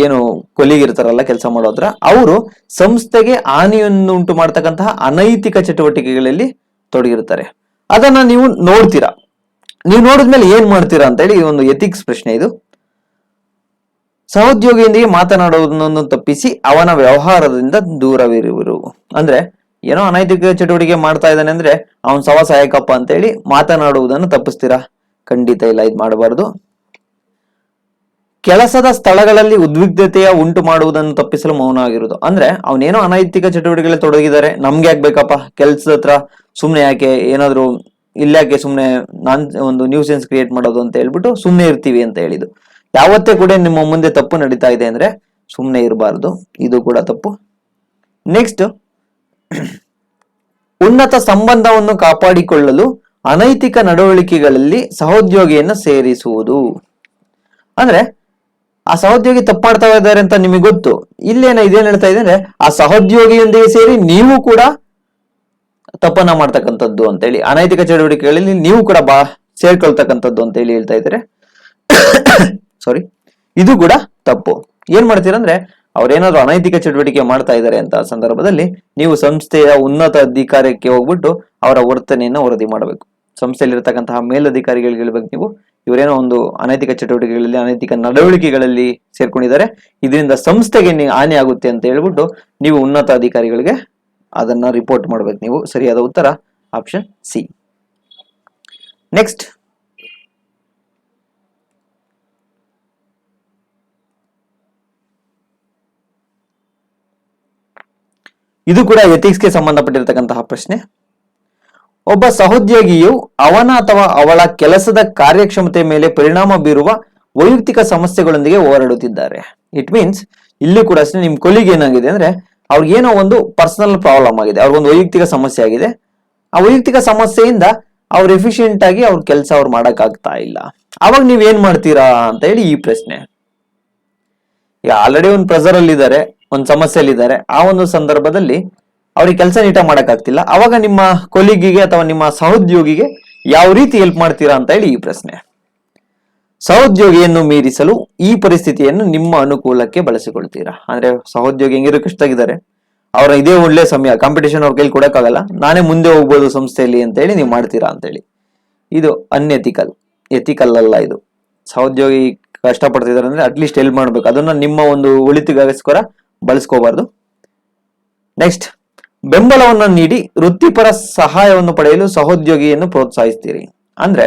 ಏನು ಕೊಲೀಗ್ ಇರ್ತಾರಲ್ಲ ಕೆಲಸ ಮಾಡೋದ್ರ, ಅವರು ಸಂಸ್ಥೆಗೆ ಹಾನಿಯನ್ನು ಉಂಟು ಮಾಡ್ತಕ್ಕಂತಹ ಅನೈತಿಕ ಚಟುವಟಿಕೆಗಳಲ್ಲಿ ತೊಡಗಿರ್ತಾರೆ. ಅದನ್ನ ನೀವು ನೋಡ್ತೀರಾ. ನೀವು ನೋಡಿದ್ಮೇಲೆ ಏನ್ ಮಾಡ್ತೀರಾ ಅಂತ ಹೇಳಿ ಈ ಒಂದು ಎಥಿಕ್ಸ್ ಪ್ರಶ್ನೆ ಇದು. ಸಹೋದ್ಯೋಗಿಯೊಂದಿಗೆ ಮಾತನಾಡುವುದನ್ನು ತಪ್ಪಿಸಿ ಅವನ ವ್ಯವಹಾರದಿಂದ ದೂರವಿರುವರು. ಅಂದ್ರೆ ಏನೋ ಅನೈತಿಕ ಚಟುವಟಿಕೆ ಮಾಡ್ತಾ ಇದ್ದಾನೆ ಅಂದ್ರೆ ಅವನ್ ಸಹಾಯಕಪ್ಪ ಅಂತ ಹೇಳಿ ಮಾತನಾಡುವುದನ್ನು ತಪ್ಪಿಸ್ತೀರಾ? ಖಂಡಿತ ಇಲ್ಲ, ಇದು ಮಾಡಬಾರದು. ಕೆಲಸದ ಸ್ಥಳಗಳಲ್ಲಿ ಉದ್ವಿಗ್ನತೆಯ ಉಂಟು ಮಾಡುವುದನ್ನು ತಪ್ಪಿಸಲು ಮೌನ ಆಗಿರುವುದು. ಅಂದ್ರೆ ಅವನೇನೋ ಅನೈತಿಕ ಚಟುವಟಿಕೆಗಳಲ್ಲಿ ತೊಡಗಿದ್ದಾರೆ, ನಮ್ಗೆ ಯಾಕೆ ಕೆಲ್ಸದ ಹತ್ರ ಸುಮ್ನೆ ಯಾಕೆ, ಏನಾದ್ರು ಇಲ್ಲಾಕೆ ಸುಮ್ನೆ ಒಂದು ನ್ಯೂಸೆನ್ಸ್ ಕ್ರಿಯೇಟ್ ಮಾಡೋದು ಅಂತ ಹೇಳ್ಬಿಟ್ಟು ಸುಮ್ನೆ ಇರ್ತೀವಿ ಅಂತ ಹೇಳಿದ್ದು. ಯಾವತ್ತೇ ಕೂಡ ನಿಮ್ಮ ಮುಂದೆ ತಪ್ಪು ನಡೀತಾ ಇದೆ ಅಂದ್ರೆ ಸುಮ್ಮನೆ ಇರಬಾರ್ದು, ಇದು ಕೂಡ ತಪ್ಪು. ನೆಕ್ಸ್ಟ್, ಉನ್ನತ ಸಂಬಂಧವನ್ನು ಕಾಪಾಡಿಕೊಳ್ಳಲು ಅನೈತಿಕ ನಡವಳಿಕೆಗಳಲ್ಲಿ ಸಹೋದ್ಯೋಗಿಯನ್ನು ಸೇರಿಸುವುದು. ಅಂದ್ರೆ ಆ ಸಹೋದ್ಯೋಗಿ ತಪ್ಪು ಮಾಡ್ತಾ ಇದ್ದಾರೆ ಅಂತ ನಿಮಗೆ ಗೊತ್ತು, ಇದೇನ್ ಹೇಳ್ತಾ ಇದೆ ಅಂದ್ರೆ ಆ ಸಹೋದ್ಯೋಗಿಯೊಂದಿಗೆ ಸೇರಿ ನೀವು ಕೂಡ ತಪ್ಪನ್ನ ಮಾಡ್ತಕ್ಕಂಥದ್ದು ಅಂತೇಳಿ, ಅನೈತಿಕ ಚಟುವಟಿಕೆಗಳಲ್ಲಿ ನೀವು ಕೂಡ ಸೇರ್ಕೊಳ್ತಕ್ಕಂಥದ್ದು ಅಂತ ಹೇಳಿ ಹೇಳ್ತಾ ಇದ್ದಾರೆ. ಸಾರಿ, ಇದು ಕೂಡ ತಪ್ಪು. ಏನ್ ಮಾಡ್ತೀರಂದ್ರೆ ಅವ್ರೇನಾದ್ರು ಅನೈತಿಕ ಚಟುವಟಿಕೆ ಮಾಡ್ತಾ ಇದ್ದಾರೆ ಅಂತ ಸಂದರ್ಭದಲ್ಲಿ ನೀವು ಸಂಸ್ಥೆಯ ಉನ್ನತ ಅಧಿಕಾರಕ್ಕೆ ಹೋಗ್ಬಿಟ್ಟು ಅವರ ವರ್ತನೆಯನ್ನ ವರದಿ ಮಾಡಬೇಕು. ಸಂಸ್ಥೆಯಲ್ಲಿ ಇರತಕ್ಕಂತಹ ಮೇಲಧಿಕಾರಿಗಳಿಗೆ ಹೇಳ್ಬೇಕು, ನೀವು ಇವರೇನೋ ಒಂದು ಅನೈತಿಕ ಚಟುವಟಿಕೆಗಳಲ್ಲಿ, ಅನೈತಿಕ ನಡವಳಿಕೆಗಳಲ್ಲಿ ಸೇರ್ಕೊಂಡಿದ್ದಾರೆ, ಇದರಿಂದ ಸಂಸ್ಥೆಗೆ ಹಾನಿ ಆಗುತ್ತೆ ಅಂತ ಹೇಳ್ಬಿಟ್ಟು ನೀವು ಉನ್ನತ ಅಧಿಕಾರಿಗಳಿಗೆ ಅದನ್ನ ರಿಪೋರ್ಟ್ ಮಾಡ್ಬೇಕು ನೀವು. ಸರಿಯಾದ ಉತ್ತರ ಆಪ್ಷನ್ ಸಿ. ನೆಕ್ಸ್ಟ್, ಇದು ಕೂಡ ಎಥಿಕ್ಸ್ಗೆ ಸಂಬಂಧಪಟ್ಟಿರತಕ್ಕಂತಹ ಪ್ರಶ್ನೆ. ಒಬ್ಬ ಸಹೋದ್ಯೋಗಿಯು ಅವನ ಅಥವಾ ಅವಳ ಕೆಲಸದ ಕಾರ್ಯಕ್ಷಮತೆ ಮೇಲೆ ಪರಿಣಾಮ ಬೀರುವ ವೈಯಕ್ತಿಕ ಸಮಸ್ಯೆಗಳೊಂದಿಗೆ ಹೋರಾಡುತ್ತಿದ್ದಾರೆ. ಇಟ್ ಮೀನ್ಸ್ ಇಲ್ಲಿ ಕೂಡ ಅಷ್ಟೇ, ನಿಮ್ ಕೊಲಿಗ್ ಏನಾಗಿದೆ ಅಂದ್ರೆ ಅವ್ರಿಗೇನೋ ಒಂದು ಪರ್ಸನಲ್ ಪ್ರಾಬ್ಲಮ್ ಆಗಿದೆ, ಅವ್ರಿಗೊಂದು ವೈಯಕ್ತಿಕ ಸಮಸ್ಯೆ ಆಗಿದೆ. ಆ ವೈಯಕ್ತಿಕ ಸಮಸ್ಯೆಯಿಂದ ಅವ್ರು ಎಫಿಷಿಯೆಂಟ್ ಆಗಿ ಅವ್ರ ಕೆಲಸ ಅವ್ರು ಮಾಡಕ್ ಆಗ್ತಾ ಇಲ್ಲ. ಅವಾಗ ನೀವ್ ಏನ್ ಮಾಡ್ತೀರಾ ಅಂತ ಹೇಳಿ ಈ ಪ್ರಶ್ನೆ. ಈಗ ಆಲ್ರೆಡಿ ಒಂದು ಪ್ರೆಸರ್ ಅಲ್ಲಿ ಇದ್ದಾರೆ, ಒಂದು ಸಮಸ್ಯೆಯಲ್ಲಿ ಇದ್ದಾರೆ, ಆ ಒಂದು ಸಂದರ್ಭದಲ್ಲಿ ಅವ್ರಿಗೆ ಕೆಲಸ ನೀಟಾಗಿ ಮಾಡಕ್ ಆಗ್ತಿಲ್ಲ, ಅವಾಗ ನಿಮ್ಮ ಕೊಲಿಗಿಗೆ ಅಥವಾ ನಿಮ್ಮ ಸಹೋದ್ಯೋಗಿಗೆ ಯಾವ ರೀತಿ ಹೆಲ್ಪ್ ಮಾಡ್ತೀರಾ ಅಂತ ಹೇಳಿ ಈ ಪ್ರಶ್ನೆ. ಸಹೋದ್ಯೋಗಿಯನ್ನು ಮೀರಿಸಲು ಈ ಪರಿಸ್ಥಿತಿಯನ್ನು ನಿಮ್ಮ ಅನುಕೂಲಕ್ಕೆ ಬಳಸಿಕೊಳ್ತೀರಾ. ಅಂದ್ರೆ ಸಹೋದ್ಯೋಗಿ ಹೆಂಗಿರೋ ಕಷ್ಟಾಗಿದ್ದಾರೆ, ಅವ್ರ ಇದೇ ಒಳ್ಳೆ ಸಮಯ, ಕಾಂಪಿಟೇಷನ್ ಅವ್ರ ಕೈಲಿ ಕೊಡಕ್ಕಾಗಲ್ಲ, ನಾನೇ ಮುಂದೆ ಹೋಗ್ಬೋದು ಸಂಸ್ಥೆಯಲ್ಲಿ ಅಂತ ಹೇಳಿ ನೀವು ಮಾಡ್ತೀರಾ ಅಂತ ಹೇಳಿ. ಇದು ಅನ್ಎಥಿಕಲ್, ಎಥಿಕಲ್ ಅಲ್ಲ ಇದು. ಸಹೋದ್ಯೋಗಿ ಕಷ್ಟಪಡ್ತಿದ್ದಾರೆ ಅಂದ್ರೆ ಅಟ್ಲೀಸ್ಟ್ ಹೆಲ್ಪ್ ಮಾಡ್ಬೇಕು, ಅದನ್ನ ನಿಮ್ಮ ಒಂದು ಒಳಿತಿಗೋಸ್ಕರ ಬಳಸ್ಕೋಬಾರ್ದು. ನೆಕ್ಸ್ಟ್, ಬೆಂಬಲವನ್ನು ನೀಡಿ ವೃತ್ತಿಪರ ಸಹಾಯವನ್ನು ಪಡೆಯಲು ಸಹೋದ್ಯೋಗಿಯನ್ನು ಪ್ರೋತ್ಸಾಹಿಸ್ತೀರಿ. ಅಂದ್ರೆ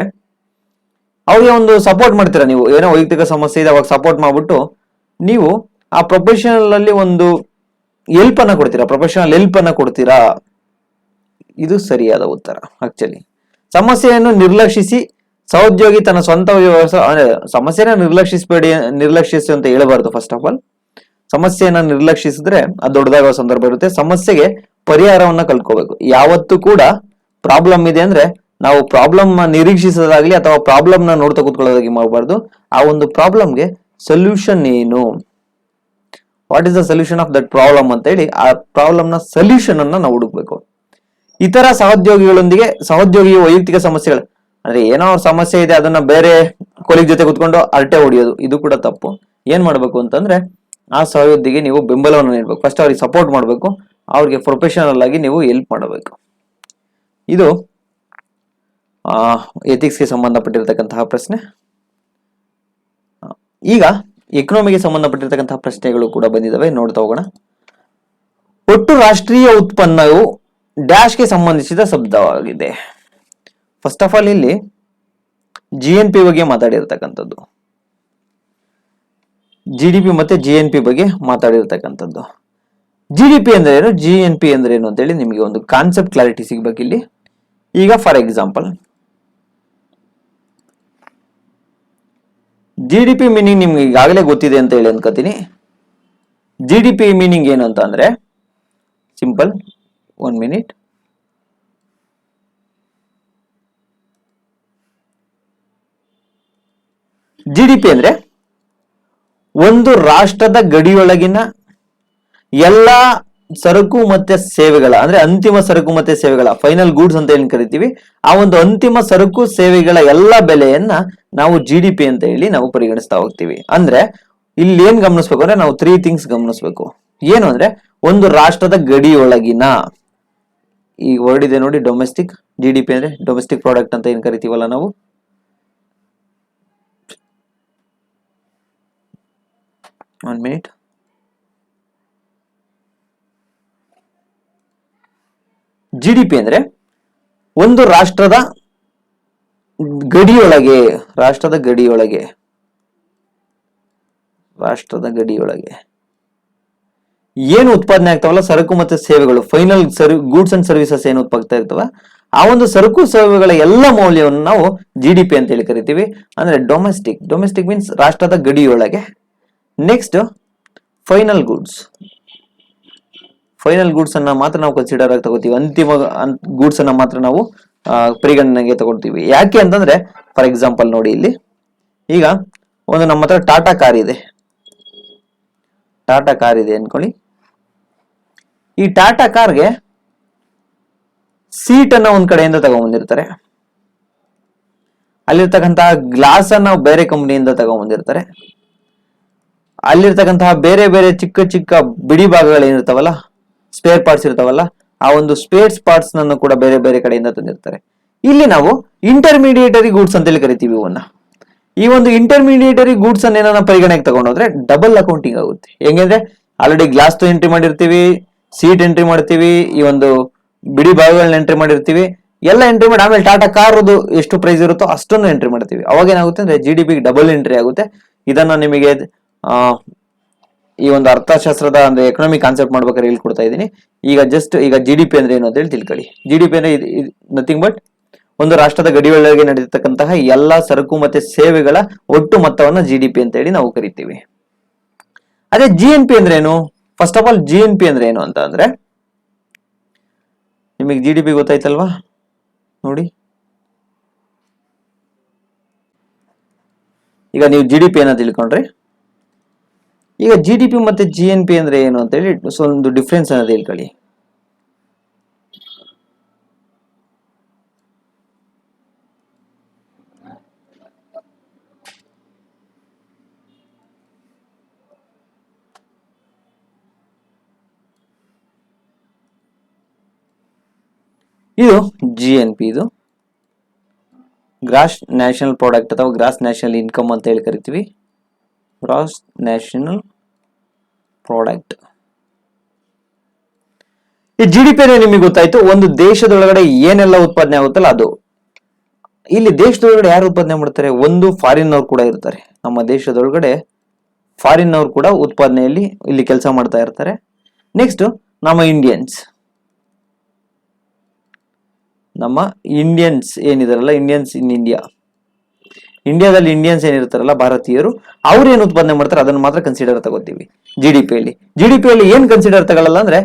ಅವ್ರಿಗೆ ಒಂದು ಸಪೋರ್ಟ್ ಮಾಡ್ತೀರಾ, ನೀವು ಏನೋ ವೈಯಕ್ತಿಕ ಸಮಸ್ಯೆ ಇದೆ ಅವಾಗ ಸಪೋರ್ಟ್ ಮಾಡ್ಬಿಟ್ಟು ನೀವು ಆ ಪ್ರೊಫೆಷನಲ್ ಅಲ್ಲಿ ಒಂದು ಹೆಲ್ಪ್ ಅನ್ನ ಕೊಡ್ತೀರಾ, ಪ್ರೊಫೆಷನಲ್ ಹೆಲ್ಪ್ ಅನ್ನ ಕೊಡ್ತೀರಾ. ಇದು ಸರಿಯಾದ ಉತ್ತರ. ಆಕ್ಚುಲಿ ಸಮಸ್ಯೆಯನ್ನು ನಿರ್ಲಕ್ಷಿಸಿ ಸಹೋದ್ಯೋಗಿ ತನ್ನ ಸ್ವಂತ ಸಮಸ್ಯೆನ ನಿರ್ಲಕ್ಷಿಸಿ ಅಂತ ಹೇಳಬಾರ್ದು. ಫಸ್ಟ್ ಆಫ್ ಆಲ್ ಸಮಸ್ಯೆಯನ್ನ ನಿರ್ಲಕ್ಷಿಸಿದ್ರೆ ಅದು ದೊಡ್ಡದಾಗೋ ಸಂದರ್ಭ ಇರುತ್ತೆ. ಸಮಸ್ಯೆಗೆ ಪರಿಹಾರವನ್ನ ಕಲ್ತ್ಕೋಬೇಕು. ಯಾವತ್ತೂ ಕೂಡ ಪ್ರಾಬ್ಲಮ್ ಇದೆ ಅಂದ್ರೆ ನಾವು ಪ್ರಾಬ್ಲಮ್ ನಿರೀಕ್ಷಿಸೋದಾಗ್ಲಿ ಅಥವಾ ಪ್ರಾಬ್ಲಮ್ ನ ನೋಡ್ತಾ ಕೂತ್ಕೊಳ್ಳೋದಾಗಿ ಮಾಡಬಾರ್ದು. ಆ ಒಂದು ಪ್ರಾಬ್ಲಮ್ಗೆ ಸೊಲ್ಯೂಷನ್ ಏನು, what is the solution of that problem ಅಂತ ಹೇಳಿ ಆ ಪ್ರಾಬ್ಲಮ್ ನ ಸೊಲ್ಯೂಷನ್ ಅನ್ನ ನಾವು ಹುಡುಕ್ಬೇಕು. ಇತರ ಸಹೋದ್ಯೋಗಿಗಳೊಂದಿಗೆ ಸಹೋದ್ಯೋಗಿಯ ವೈಯಕ್ತಿಕ ಸಮಸ್ಯೆಗಳು ಅಂದ್ರೆ ಏನೋ ಅವ್ರ ಸಮಸ್ಯೆ ಇದೆ ಅದನ್ನ ಬೇರೆ ಕೊಲಿಗ್ ಜೊತೆ ಕುತ್ಕೊಂಡು ಅರಟೆ ಹೊಡಿಯೋದು, ಇದು ಕೂಡ ತಪ್ಪು. ಏನ್ ಮಾಡ್ಬೇಕು ಅಂತಂದ್ರೆ ಆ ಸಹೋದ್ಯೋಗಿಗೆ ನೀವು ಬೆಂಬಲವನ್ನು ನೀಡಬೇಕು. ಫಸ್ಟ್ ಅವ್ರಿಗೆ ಸಪೋರ್ಟ್ ಮಾಡಬೇಕು, ಅವ್ರಿಗೆ ಪ್ರೊಫೆಷನಲ್ ಆಗಿ ನೀವು ಹೆಲ್ಪ್ ಮಾಡಬೇಕು. ಇದು ಎಥಿಕ್ಸ್ಗೆ ಸಂಬಂಧಪಟ್ಟಿರತಕ್ಕಂತಹ ಪ್ರಶ್ನೆ. ಈಗ ಎಕನಾಮಿಗೆ ಸಂಬಂಧಪಟ್ಟಿರತಕ್ಕಂತಹ ಪ್ರಶ್ನೆಗಳು ಕೂಡ ಬಂದಿದ್ದಾವೆ, ನೋಡ್ತಾ ಹೋಗೋಣ. ಒಟ್ಟು ರಾಷ್ಟ್ರೀಯ ಉತ್ಪನ್ನವು ಡ್ಯಾಶ್ಗೆ ಸಂಬಂಧಿಸಿದ ಶಬ್ದವಾಗಿದೆ. ಫಸ್ಟ್ ಆಫ್ ಆಲ್ ಇಲ್ಲಿ GNP ಬಗ್ಗೆ ಮಾತಾಡಿರ್ತಕ್ಕಂಥದ್ದು, GDP ಮತ್ತೆ GNP ಬಗ್ಗೆ ಮಾತಾಡಿರ್ತಕ್ಕಂಥದ್ದು. GDP ಅಂದ್ರೆ ಏನು, GNP ಅಂದ್ರೆ ಏನು ಅಂತ ಹೇಳಿ ನಿಮಗೆ ಒಂದು ಕಾನ್ಸೆಪ್ಟ್ ಕ್ಲಾರಿಟಿ ಸಿಗ್ಬೇಕು ಇಲ್ಲಿ. ಈಗ ಫಾರ್ ಎಕ್ಸಾಂಪಲ್ GDP ಮೀನಿಂಗ್ ನಿಮ್ಗೆ ಈಗಾಗಲೇ ಗೊತ್ತಿದೆ ಅಂತ ಹೇಳಿ ಅನ್ಕೋತೀನಿ. GDP ಮೀನಿಂಗ್ ಏನು ಅಂತ ಅಂದ್ರೆ ಸಿಂಪಲ್, 1 ಮಿನಿಟ್. GDP ಅಂದ್ರೆ ಒಂದು ರಾಷ್ಟ್ರದ ಗಡಿಯೊಳಗಿನ ಎಲ್ಲಾ ಸರಕು ಮತ್ತೆ ಸೇವೆಗಳ ಅಂದ್ರೆ ಅಂತಿಮ ಸರಕು ಮತ್ತೆ ಸೇವೆಗಳ ಫೈನಲ್ ಗೂಡ್ಸ್ ಅಂತ ಹೇಳಿ ಕರಿತೀವಿ. ಆ ಒಂದು ಅಂತಿಮ ಸರಕು ಸೇವೆಗಳ ಎಲ್ಲ ಬೆಲೆಯನ್ನ ನಾವು GDP ಅಂತ ಹೇಳಿ ನಾವು ಪರಿಗಣಿಸ್ತಾ ಹೋಗ್ತೀವಿ. ಅಂದ್ರೆ ಇಲ್ಲಿ ಏನ್ ಗಮನಿಸ್ಬೇಕು ಅಂದ್ರೆ ನಾವು 3 ಥಿಂಗ್ಸ್ ಗಮನಿಸ್ಬೇಕು. ಏನು ಅಂದ್ರೆ ಒಂದು ರಾಷ್ಟ್ರದ ಗಡಿಯೊಳಗಿನ, ಈ ವರ್ಡ್ ಇದೆ ನೋಡಿ ಡೊಮೆಸ್ಟಿಕ್, GDP ಅಂದ್ರೆ ಡೊಮೆಸ್ಟಿಕ್ ಪ್ರಾಡಕ್ಟ್ ಅಂತ ಏನ್ ಕರಿತೀವಲ್ಲ ನಾವು. One minute. GDP ಅಂದ್ರೆ ಒಂದು ರಾಷ್ಟ್ರದ ಗಡಿಯೊಳಗೆ ಏನು ಉತ್ಪಾದನೆ ಆಗ್ತಾವಲ್ಲ ಸರಕು ಮತ್ತೆ ಸೇವೆಗಳು, ಫೈನಲ್ ಗೂಡ್ಸ್ ಅಂಡ್ ಸರ್ವಿಸಸ್ ಏನು ಉತ್ಪಾದನೆ ಇರ್ತವ ಆ ಒಂದು ಸರಕು ಸೇವೆಗಳ ಎಲ್ಲ ಮೌಲ್ಯವನ್ನು ನಾವು GDP ಅಂತ ಹೇಳಿ ಕರಿತೀವಿ. ಅಂದ್ರೆ ಡೊಮೆಸ್ಟಿಕ್ ಮೀನ್ಸ್ ರಾಷ್ಟ್ರದ ಗಡಿಯೊಳಗೆ. Next final goods. Final goods ಅನ್ನ ಮಾತ್ರ ನಾವು ಕನ್ಸಿಡರ್ ಆಗಿ ತಗೋತೀವಿ, ಅಂತಿಮ ಗೂಡ್ಸ್ ಅನ್ನ ಮಾತ್ರ ನಾವು ಪರಿಗಣನೆಗೆ ತಗೊಳ್ತೀವಿ. ಯಾಕೆ ಅಂತಂದ್ರೆ ಫಾರ್ ಎಕ್ಸಾಂಪಲ್ ನೋಡಿ, ಇಲ್ಲಿ ಈಗ ಒಂದು ನಮ್ಮ ಹತ್ರ ಟಾಟಾ ಕಾರ್ ಇದೆ ಅನ್ಕೊಳ್ಳಿ. ಈ ಟಾಟಾ ಕಾರ್ಗೆ ಸೀಟ್ ಅನ್ನ ಒಂದ್ ಕಡೆಯಿಂದ ತಗೊಂಡ್ಬಂದಿರ್ತಾರೆ, ಅಲ್ಲಿರ್ತಕ್ಕಂತಹ ಗ್ಲಾಸ್ ಅನ್ನ ಬೇರೆ ಕಂಪನಿಯಿಂದ ತಗೊಂಡ್ಬಂದಿರ್ತಾರೆ, ಅಲ್ಲಿರ್ತಕ್ಕಂತಹ ಬೇರೆ ಬೇರೆ ಚಿಕ್ಕ ಚಿಕ್ಕ ಬಿಡಿ ಭಾಗಗಳು ಏನಿರ್ತಾವಲ್ಲ, ಸ್ಪೇರ್ ಪಾರ್ಟ್ಸ್ ಇರ್ತಾವಲ್ಲ, ಆ ಒಂದು ಸ್ಪೇರ್ ಪಾರ್ಟ್ಸ್ ನನ್ನು ಕೂಡ ಬೇರೆ ಬೇರೆ ಕಡೆಯಿಂದ ತಂದಿರ್ತಾರೆ. ಇಲ್ಲಿ ನಾವು ಇಂಟರ್ಮೀಡಿಯೇಟರಿ ಗೂಡ್ಸ್ ಅಂತೇಳಿ ಕರಿತೀವಿ ಇವನ್ನ. ಈ ಒಂದು ಇಂಟರ್ಮೀಡಿಯೇಟರಿ ಗೂಡ್ಸ್ ಅನ್ನ ಏನಾರ ಪರಿಗಣನೆಗೆ ತಗೊಂಡೋದ್ರೆ ಡಬಲ್ ಅಕೌಂಟಿಂಗ್ ಆಗುತ್ತೆ. ಹೆಂಗಂದ್ರೆ ಆಲ್ರೆಡಿ ಗ್ಲಾಸ್ ಎಂಟ್ರಿ ಮಾಡಿರ್ತೀವಿ, ಸೀಟ್ ಎಂಟ್ರಿ ಮಾಡ್ತೀವಿ, ಈ ಒಂದು ಬಿಡಿ ಭಾಗಗಳನ್ನ ಎಂಟ್ರಿ ಮಾಡಿರ್ತೀವಿ, ಎಲ್ಲ ಎಂಟ್ರಿ ಮಾಡಿ ಆಮೇಲೆ ಟಾಟಾ ಕಾರದು ಎಷ್ಟು ಪ್ರೈಸ್ ಇರುತ್ತೋ ಅಷ್ಟನ್ನು ಎಂಟ್ರಿ ಮಾಡ್ತೀವಿ. ಅವಾಗ ಏನಾಗುತ್ತೆ ಅಂದ್ರೆ GDP ಡಬಲ್ ಎಂಟ್ರಿ ಆಗುತ್ತೆ. ಇದನ್ನ ನಿಮಗೆ ಈ ಒಂದು ಅರ್ಥಶಾಸ್ತ್ರದ ಅಂದ್ರೆ ಎಕನಾಮಿಕ್ ಕಾನ್ಸೆಪ್ಟ್ ಮಾಡ್ಬೇಕಾದ್ರೆ ಹೇಳ್ಕೊಡ್ತಾ ಇದ್ದೀನಿ. ಈಗ GDP ಅಂದ್ರೆ ಏನು ಅಂತ ಹೇಳಿ ತಿಳ್ಕೊಳ್ಳಿ. GDP ಅಂದ್ರೆ ನಥಿಂಗ್ ಬಟ್ ಒಂದು ರಾಷ್ಟ್ರದ ಗಡಿಯೊಳಗೆ ನಡೆಯತಕ್ಕಂತಹ ಎಲ್ಲಾ ಸರಕು ಮತ್ತೆ ಸೇವೆಗಳ ಒಟ್ಟು ಮೊತ್ತವನ್ನ GDP ಅಂತ ಹೇಳಿ ನಾವು ಕರಿತೀವಿ. ಅದೇ GNP ಅಂದ್ರೆ ಏನು? ಫಸ್ಟ್ ಆಫ್ ಆಲ್ GNP ಅಂದ್ರೆ ಏನು ಅಂತ ಅಂದ್ರೆ, ನಿಮಗೆ GDP ಗೊತ್ತಾಯ್ತಲ್ವಾ? ನೋಡಿ, ಈಗ ನೀವು GDP ಅನ್ನ ತಿಳ್ಕೊಂಡ್ರಿ. ಈಗ GDP ಮತ್ತೆ GNP ಅಂದ್ರೆ ಏನು ಅಂತ ಹೇಳಿ ಒಂದು ಡಿಫ್ರೆನ್ಸ್ ಅನ್ನೋದು ಹೇಳ್ಕೊಳ್ಳಿ. ಇದು GNP, ಇದು ಗ್ರಾಸ್ ನ್ಯಾಷನಲ್ ಪ್ರಾಡಕ್ಟ್ ಅಥವಾ ಗ್ರಾಸ್ ನ್ಯಾಷನಲ್ ಇನ್ಕಮ್ ಅಂತ ಹೇಳಿ ಕರಿತೀವಿ. Gross national product. ಈ GDP ನಿಮಗೆ ಗೊತ್ತಾಯ್ತು. ಒಂದು ದೇಶದೊಳಗಡೆ ಏನೆಲ್ಲ ಉತ್ಪಾದನೆ ಆಗುತ್ತಲ್ಲ ಅದು. ಇಲ್ಲಿ ದೇಶದೊಳಗಡೆ ಯಾರು ಉತ್ಪಾದನೆ ಮಾಡ್ತಾರೆ? ಒಂದು ಫಾರಿನ್ ಅವ್ರು ಕೂಡ ಇರ್ತಾರೆ. ನಮ್ಮ ದೇಶದೊಳಗಡೆ ಫಾರಿನ್ ಅವ್ರು ಕೂಡ ಉತ್ಪಾದನೆಯಲ್ಲಿ ಇಲ್ಲಿ ಕೆಲಸ ಮಾಡ್ತಾ ಇರ್ತಾರೆ. ನೆಕ್ಸ್ಟ್ ನಮ್ಮ ಇಂಡಿಯನ್ಸ್ ಏನಿದಾರಲ್ಲ, ಇಂಡಿಯನ್ಸ್ ಇನ್ ಇಂಡಿಯಾದಲ್ಲಿ ಇಂಡಿಯನ್ಸ್ ಏನಿರ್ತಾರಲ್ಲ, ಭಾರತೀಯರು, ಅವ್ರು ಏನ್ ಉತ್ಪಾದನೆ ಮಾಡ್ತಾರೆ ಅದನ್ನ ಮಾತ್ರ ಕನ್ಸಿಡರ್ ತಗೋತೀವಿ GDP ಅಲ್ಲಿ. ಏನ್ ಕನ್ಸಿಡರ್ ತಗೊಳ್ಳಲ್ಲ ಅಂದ್ರೆ,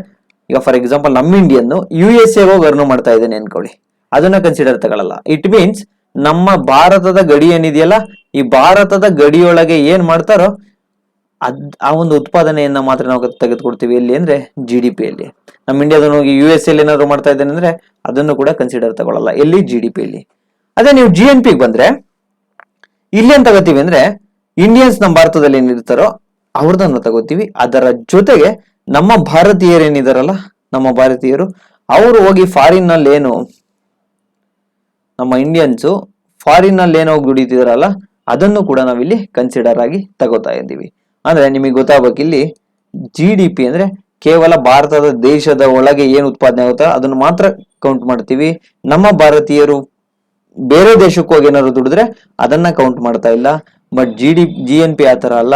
ಈಗ ಫಾರ್ ಎಕ್ಸಾಂಪಲ್ ನಮ್ಮ ಇಂಡಿಯನ್ USA ಹೋಗಿ ಅರ್ನ್ ಮಾಡ್ತಾ ಇದ್ದೇನೆ ಅನ್ಕೊಳ್ಳಿ, ಅದನ್ನ ಕನ್ಸಿಡರ್ ತಗೊಳ್ಳಲ್ಲ. ಇಟ್ ಮೀನ್ಸ್ ನಮ್ಮ ಭಾರತದ ಗಡಿ ಏನಿದೆಯಲ್ಲ, ಈ ಭಾರತದ ಗಡಿಯೊಳಗೆ ಏನ್ ಮಾಡ್ತಾರೋ ಆ ಒಂದು ಉತ್ಪಾದನೆಯನ್ನ ಮಾತ್ರ ನಾವು ತೆಗೆದುಕೊಡ್ತೀವಿ. ಎಲ್ಲಿ ಅಂದ್ರೆ GDP ಅಲ್ಲಿ. ನಮ್ಮ ಇಂಡಿಯಾದನ್ನು ಹೋಗಿ US ಅಲ್ಲಿ ಏನಾದ್ರು ಮಾಡ್ತಾ ಇದ್ದೇನೆ ಅಂದ್ರೆ ಅದನ್ನು ಕೂಡ ಕನ್ಸಿಡರ್ ತಗೊಳ್ಳಲ್ಲ. ಎಲ್ಲಿ? GDP ಅಲ್ಲಿ. ಅದೇ ನೀವು GNP ಬಂದ್ರೆ ಇಲ್ಲಿ ಏನ್ ತಗೋತೀವಿ ಅಂದ್ರೆ, ಇಂಡಿಯನ್ಸ್ ನಮ್ಮ ಭಾರತದಲ್ಲಿ ಏನಿರ್ತಾರೋ ಅವ್ರದನ್ನ ತಗೋತೀವಿ. ಅದರ ಜೊತೆಗೆ ನಮ್ಮ ಭಾರತೀಯರು ಏನಿದಾರಲ್ಲ, ನಮ್ಮ ಭಾರತೀಯರು ಅವರು ಹೋಗಿ ಫಾರಿನ್ ನಲ್ಲಿ ಏನು ನಮ್ಮ ಇಂಡಿಯನ್ಸ್ ಫಾರಿನ್ ನಲ್ಲಿ ಏನೋ ದುಡಿತಿದಾರಲ್ಲ ಅದನ್ನು ಕೂಡ ನಾವಿಲ್ಲಿ ಕನ್ಸಿಡರ್ ಆಗಿ ತಗೋತಾ ಇದ್ದೀವಿ. ಅಂದ್ರೆ ನಿಮಗೆ ಗೊತ್ತಾಗಬೇಕು, ಇಲ್ಲಿ GDP ಅಂದ್ರೆ ಕೇವಲ ಭಾರತದ ದೇಶದ ಒಳಗೆ ಏನು ಉತ್ಪಾದನೆ ಆಗುತ್ತೋ ಅದನ್ನು ಮಾತ್ರ ಕೌಂಟ್ ಮಾಡ್ತೀವಿ. ನಮ್ಮ ಭಾರತೀಯರು ಬೇರೆ ದೇಶಕ್ಕೆ ಹೋಗಿ ಏನಾದ್ರು ದುಡಿದ್ರೆ ಅದನ್ನ ಕೌಂಟ್ ಮಾಡ್ತಾ ಇಲ್ಲ. ಬಟ್ GNP ಆ ತರ ಅಲ್ಲ.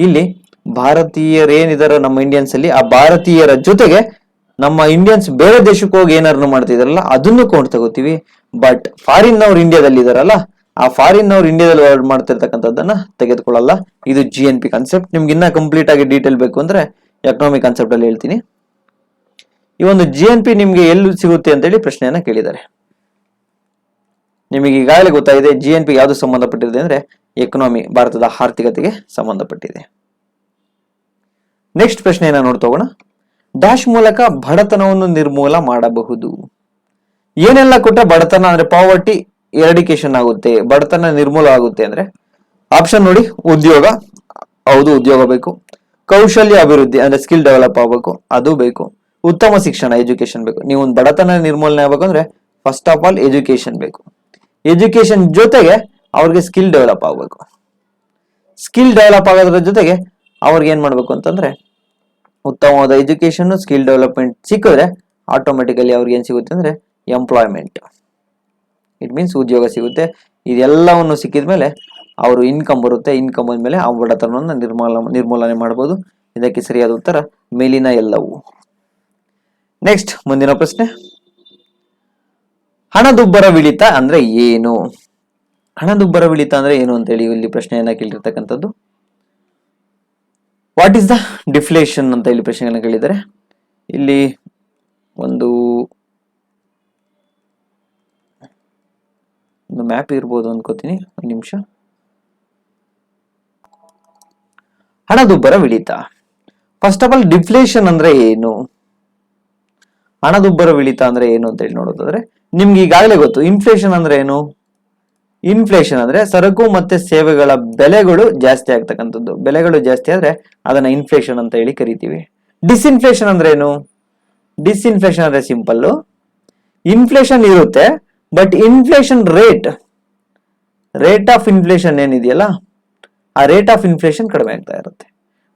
ಇಲ್ಲಿ ಭಾರತೀಯರು ಏನಿದಾರೋ ನಮ್ಮ ಇಂಡಿಯನ್ಸ್ ಅಲ್ಲಿ, ಆ ಭಾರತೀಯರ ಜೊತೆಗೆ ನಮ್ಮ ಇಂಡಿಯನ್ಸ್ ಬೇರೆ ದೇಶಕ್ಕೆ ಹೋಗಿ ಏನಾದ್ರು ಮಾಡ್ತಿದಾರಲ್ಲ ಅದನ್ನು ಕೌಂಟ್ ತಗೋತೀವಿ. ಬಟ್ ಫಾರಿನ್ ಅವ್ರು ಇಂಡಿಯಾದಲ್ಲಿ ಇದಾರಲ್ಲ, ಆ ಫಾರಿನ್ ಅವ್ರು ಇಂಡಿಯಾದಲ್ಲಿ ವರ್ಕ್ ಮಾಡ್ತಿರ್ತಕ್ಕಂಥದ್ದನ್ನ ತೆಗೆದುಕೊಳ್ಳಲ್ಲ. ಇದು GNP ಕಾನ್ಸೆಪ್ಟ್. ನಿಮ್ಗೆ ಇನ್ನ ಕಂಪ್ಲೀಟ್ ಆಗಿ ಡೀಟೇಲ್ ಬೇಕು ಅಂದ್ರೆ ಎಕನಾಮಿಕ್ ಕಾನ್ಸೆಪ್ಟ್ ಅಲ್ಲಿ ಹೇಳ್ತೀನಿ. ಈ ಒಂದು GNP ನಿಮ್ಗೆ ಎಲ್ಲಿ ಸಿಗುತ್ತೆ ಅಂತ ಹೇಳಿ ಪ್ರಶ್ನೆಯನ್ನ ಕೇಳಿದ್ದಾರೆ. ನಿಮಗೆ ಈಗಾಗಲೇ ಗೊತ್ತಾಗಿದೆ GNP ಯಾವ್ದು ಸಂಬಂಧಪಟ್ಟಿದೆ ಅಂದ್ರೆ ಎಕನಾಮಿ, ಭಾರತದ ಆರ್ಥಿಕತೆಗೆ ಸಂಬಂಧಪಟ್ಟಿದೆ. ನೆಕ್ಸ್ಟ್ ಪ್ರಶ್ನೆಯನ್ನ ನೋಡ್ತೋಗೋಣ. ಡ್ಯಾಶ್ ಮೂಲಕ ಬಡತನವನ್ನು ನಿರ್ಮೂಲ ಮಾಡಬಹುದು. ಏನೆಲ್ಲ ಕೊಟ್ಟ ಬಡತನ ಅಂದ್ರೆ ಪಾವರ್ಟಿ ಎರಡಿಕೇಶನ್ ಆಗುತ್ತೆ, ಬಡತನ ನಿರ್ಮೂಲ ಆಗುತ್ತೆ ಅಂದ್ರೆ ಆಪ್ಷನ್ ನೋಡಿ. ಉದ್ಯೋಗ, ಹೌದು ಉದ್ಯೋಗ ಬೇಕು. ಕೌಶಲ್ಯ ಅಭಿವೃದ್ಧಿ ಅಂದ್ರೆ ಸ್ಕಿಲ್ ಡೆವಲಪ್ ಆಗಬೇಕು, ಅದು ಬೇಕು. ಉತ್ತಮ ಶಿಕ್ಷಣ, ಎಜುಕೇಶನ್ ಬೇಕು. ನೀವು ಒಂದು ಬಡತನ ನಿರ್ಮೂಲನೆ ಆಗ್ಬೇಕು ಅಂದ್ರೆ ಫಸ್ಟ್ ಆಫ್ ಆಲ್ ಎಜುಕೇಶನ್ ಬೇಕು. ಎಜುಕೇಶನ್ ಜೊತೆಗೆ ಅವ್ರಿಗೆ ಸ್ಕಿಲ್ ಡೆವಲಪ್ ಆಗಬೇಕು. ಸ್ಕಿಲ್ ಡೆವಲಪ್ ಆಗೋದ್ರ ಜೊತೆಗೆ ಅವ್ರಿಗೆ ಏನ್ ಮಾಡ್ಬೇಕು ಅಂತಂದ್ರೆ ಉತ್ತಮವಾದ ಎಜುಕೇಶನ್, ಸ್ಕಿಲ್ ಡೆವಲಪ್ಮೆಂಟ್ ಸಿಕ್ಕಿದ್ರೆ ಆಟೋಮೆಟಿಕಲಿ ಅವ್ರಿಗೆ ಏನ್ ಸಿಗುತ್ತೆ ಅಂದ್ರೆ ಎಂಪ್ಲಾಯ್ಮೆಂಟ್. ಇಟ್ ಮೀನ್ಸ್ ಉದ್ಯೋಗ ಸಿಗುತ್ತೆ. ಇದೆಲ್ಲವನ್ನು ಸಿಕ್ಕಿದ್ಮೇಲೆ ಅವರು ಇನ್ಕಮ್ ಬರುತ್ತೆ. ಇನ್ಕಮ್ ಬಂದ್ಮೇಲೆ ಆ ಬಡತನವನ್ನು ನಿರ್ಮೂಲನೆ ಮಾಡಬಹುದು. ಇದಕ್ಕೆ ಸರಿಯಾದ ಉತ್ತರ ಮೇಲಿನ ಎಲ್ಲವೂ. ನೆಕ್ಸ್ಟ್ ಮುಂದಿನ ಪ್ರಶ್ನೆ, ಹಣದುಬ್ಬರವಿಳಿತ ಅಂದ್ರೆ ಏನು? ಹಣದುಬ್ಬರವಿಳಿತ ಅಂದ್ರೆ ಏನು ಅಂತ ಹೇಳಿ ಇಲ್ಲಿ ಪ್ರಶ್ನೆಯನ್ನ ಕೇಳಿರ್ತಕ್ಕಂಥದ್ದು. ವಾಟ್ ಈಸ್ ದ ಡಿಫ್ಲೇಷನ್ ಅಂತ ಇಲ್ಲಿ ಪ್ರಶ್ನೆಗಳನ್ನ ಕೇಳಿದ್ದಾರೆ. ಇಲ್ಲಿ ಒಂದು ಮ್ಯಾಪ್ ಇರ್ಬೋದು ಅನ್ಕೋತೀನಿ, ಒಂದು ನಿಮಿಷ. ಹಣದುಬ್ಬರವಿಳಿತ. ಫಸ್ಟ್ ಆಫ್ ಆಲ್ ಡಿಫ್ಲೇಷನ್ ಅಂದ್ರೆ ಏನು, ಹಣದುಬ್ಬರವಿಳಿತ ಅಂದ್ರೆ ಏನು ಅಂತ ಹೇಳಿ ನೋಡೋದಾದ್ರೆ ನಿಮ್ಗೆ ಈಗಾಗಲೇ ಗೊತ್ತು. ಇನ್ಫ್ಲೇಷನ್ ಅಂದ್ರೆ ಏನು? ಇನ್ಫ್ಲೇಷನ್ ಅಂದ್ರೆ ಸರಕು ಮತ್ತೆ ಸೇವೆಗಳ ಬೆಲೆಗಳು ಜಾಸ್ತಿ ಆಗ್ತಕ್ಕಂಥದ್ದು. ಬೆಲೆಗಳು ಜಾಸ್ತಿ ಆದ್ರೆ ಅದನ್ನ ಇನ್ಫ್ಲೇಷನ್ ಅಂತ ಹೇಳಿ ಕರಿತೀವಿ. ಡಿಸ್ಇನ್ಫ್ಲೇಷನ್ ಅಂದ್ರೆ ಏನು? ಡಿಸ್ಇನ್ಫ್ಲೇಷನ್ ಅಂದ್ರೆ ಸಿಂಪಲ್, ಇನ್ಫ್ಲೇಷನ್ ಇರುತ್ತೆ but inflation rate of inflation ಏನಿದೆಯಲ್ಲ, ಆ ರೇಟ್ ಆಫ್ ಇನ್ಫ್ಲೇಷನ್ ಕಡಿಮೆ ಆಗ್ತಾ ಇರುತ್ತೆ.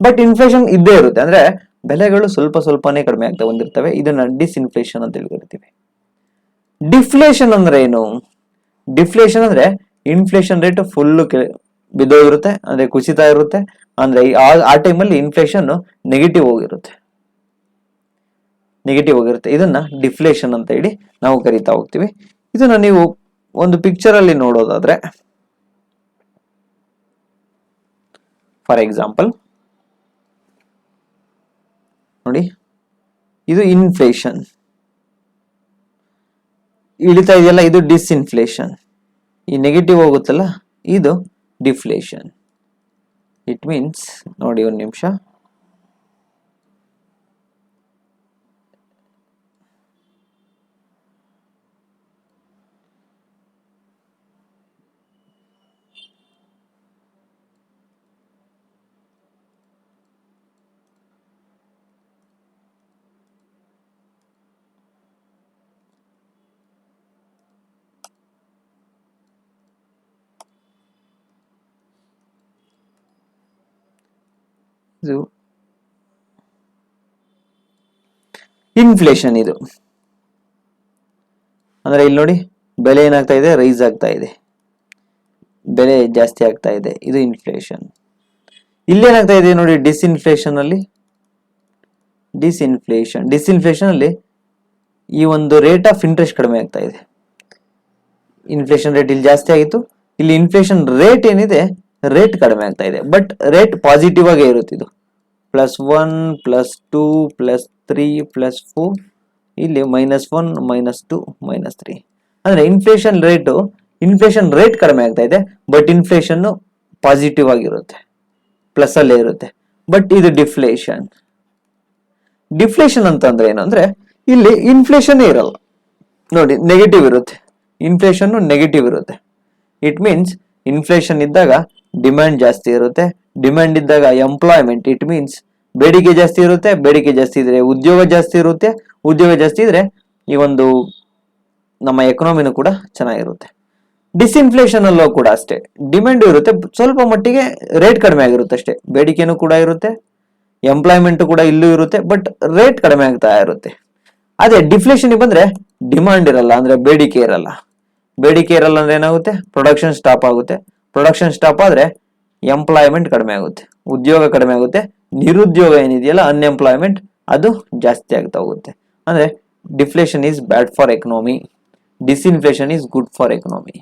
ಬಟ್ ಇನ್ಫ್ಲೇಷನ್ ಇದ್ದೇ ಇರುತ್ತೆ, ಅಂದ್ರೆ ಬೆಲೆಗಳು ಸ್ವಲ್ಪನೇ ಕಡಿಮೆ ಆಗ್ತಾ ಬಂದಿರ್ತವೆ. ಇದನ್ನ ಡಿಸ್ಇನ್ಫ್ಲೇಷನ್ ಅಂತ ಹೇಳಿ ಕರಿತೀವಿ. ಡಿಫ್ಲೇಷನ್ ಅಂದ್ರೆ ಏನು? ಡಿಫ್ಲೇಷನ್ ಅಂದ್ರೆ ಇನ್ಫ್ಲೇಷನ್ ರೇಟ್ ಫುಲ್ ಬಿದ್ದೋಗಿರುತ್ತೆ, ಅಂದ್ರೆ ಕುಸಿತಾ ಇರುತ್ತೆ. ಅಂದ್ರೆ ಆ ಟೈಮಲ್ಲಿ ಇನ್ಫ್ಲೇಷನ್ ನೆಗೆಟಿವ್ ಹೋಗಿರುತ್ತೆ. ಇದನ್ನ ಡಿಫ್ಲೇಷನ್ ಅಂತ ಹೇಳಿ ನಾವು ಕರಿತಾ ಹೋಗ್ತೀವಿ. ಇದನ್ನ ನೀವು ಒಂದು ಪಿಕ್ಚರ್ ಅಲ್ಲಿ ನೋಡೋದಾದ್ರೆ, ಫಾರ್ ಎಕ್ಸಾಂಪಲ್ ನೋಡಿ, ಇದು ಇನ್ಫ್ಲೇಷನ್ ಇಳಿತಾ ಇದೆಯಲ್ಲ, ಇದು ಡಿಸ್ಇನ್ಫ್ಲೇಷನ್. ಈ ನೆಗೆಟಿವ್ ಹೋಗುತ್ತಲ್ಲ, ಇದು ಡಿಫ್ಲೇಷನ್. ಇಟ್ ಮೀನ್ಸ್ ನೋಡಿ, ಒಂದು ನಿಮಿಷ, ಇದು ಇನ್ಫ್ಲೇಷನ್. ಇದು ಅಂದ್ರೆ ಇಲ್ಲಿ ನೋಡಿ, ಬೆಲೆ ಏನಾಗ್ತಾ ಇದೆ, ರೈಸ್ ಆಗ್ತಾ ಇದೆ, ಬೆಲೆ ಜಾಸ್ತಿ ಆಗ್ತಾ ಇದೆ, ಇದು ಇನ್ಫ್ಲೇಷನ್. ಇಲ್ಲೇನಾಗ್ತಾ ಇದೆ ನೋಡಿ, ಡಿಸ್ಇನ್ಫ್ಲೇಷನ್ ಅಲ್ಲಿ ಈ ಒಂದು ರೇಟ್ ಆಫ್ ಇಂಟ್ರೆಸ್ಟ್ ಕಡಿಮೆ ಆಗ್ತಾ ಇದೆ. ಇನ್ಫ್ಲೇಷನ್ ರೇಟ್ ಇಲ್ಲಿ ಜಾಸ್ತಿ ಆಗಿತ್ತು, ಇಲ್ಲಿ ಇನ್ಫ್ಲೇಷನ್ ರೇಟ್ ಏನಿದೆ, ರೇಟ್ ಕಡಿಮೆ ಆಗ್ತಾ ಇದೆ. ಬಟ್ ರೇಟ್ ಪಾಸಿಟಿವ್ ಆಗೇ ಇರುತ್ತೆ. ಇದು +1 +2 +3 +4, ಇಲ್ಲಿ -1 -2 -3. ಅಂದ್ರೆ ಇನ್ಫ್ಲೇಷನ್ ರೇಟ್ ಕಡಿಮೆ ಆಗ್ತಾ ಇದೆ, ಬಟ್ ಇನ್ಫ್ಲೇಷನ್ ಪಾಸಿಟಿವ್ ಆಗಿರುತ್ತೆ, ಪ್ಲಸ್ ಅಲ್ಲೇ ಇರುತ್ತೆ. ಬಟ್ ಇದು ಡಿಫ್ಲೇಷನ್ ಅಂತಂದ್ರೆ ಏನು ಅಂದ್ರೆ, ಇಲ್ಲಿ ಇನ್ಫ್ಲೇಷನ್ ಇರಲ್ಲ ನೋಡಿ, ನೆಗೆಟಿವ್ ಇರುತ್ತೆ. ಇಟ್ ಮೀನ್ಸ್ ಇನ್ಫ್ಲೇಷನ್ ಇದ್ದಾಗ ಡಿಮ್ಯಾಂಡ್ ಜಾಸ್ತಿ ಇರುತ್ತೆ, ಡಿಮ್ಯಾಂಡ್ ಇದ್ದಾಗ ಎಂಪ್ಲಾಯ್ಮೆಂಟ್, ಇಟ್ ಮೀನ್ಸ್ ಬೇಡಿಕೆ ಜಾಸ್ತಿ ಇರುತ್ತೆ. ಬೇಡಿಕೆ ಜಾಸ್ತಿ ಇದ್ರೆ ಉದ್ಯೋಗ ಜಾಸ್ತಿ ಇರುತ್ತೆ. ಉದ್ಯೋಗ ಜಾಸ್ತಿ ಇದ್ರೆ ಈ ಒಂದು ನಮ್ಮ ಎಕನಾಮಿನೂ ಕೂಡ ಚೆನ್ನಾಗಿರುತ್ತೆ. ಡಿಸ್ಇನ್ಫ್ಲೇಷನ್ ಅಲ್ಲೂ ಕೂಡ ಅಷ್ಟೇ, ಡಿಮ್ಯಾಂಡ್ ಇರುತ್ತೆ, ಸ್ವಲ್ಪ ಮಟ್ಟಿಗೆ ರೇಟ್ ಕಡಿಮೆ ಆಗಿರುತ್ತೆ ಅಷ್ಟೇ. ಬೇಡಿಕೆನೂ ಕೂಡ ಇರುತ್ತೆ, ಎಂಪ್ಲಾಯ್ಮೆಂಟ್ ಕೂಡ ಇಲ್ಲೂ ಇರುತ್ತೆ, ಬಟ್ ರೇಟ್ ಕಡಿಮೆ ಆಗ್ತಾ ಇರುತ್ತೆ. ಅದೇ ಡಿಫ್ಲೇಷನ್ ಬಂದ್ರೆ ಡಿಮಾಂಡ್ ಇರಲ್ಲ, ಅಂದ್ರೆ ಬೇಡಿಕೆ ಇರಲ್ಲ ಅಂದ್ರೆ ಏನಾಗುತ್ತೆ, ಪ್ರೊಡಕ್ಷನ್ ಸ್ಟಾಪ್ ಆಗುತ್ತೆ. ಪ್ರೊಡಕ್ಷನ್ ಸ್ಟಾಪ್ ಆದ್ರೆ ಎಂಪ್ಲಾಯ್ಮೆಂಟ್ ಕಡಿಮೆ ಆಗುತ್ತೆ, ಉದ್ಯೋಗ ಕಡಿಮೆ ಆಗುತ್ತೆ. ನಿರುದ್ಯೋಗ ಏನಿದೆಯಲ್ಲ, ಅನ್ಎಂಪ್ಲಾಯ್ಮೆಂಟ್, ಅದು ಜಾಸ್ತಿ ಆಗ್ತಾ ಹೋಗುತ್ತೆ. ಅಂದ್ರೆ deflation is bad for economy, disinflation is good for economy.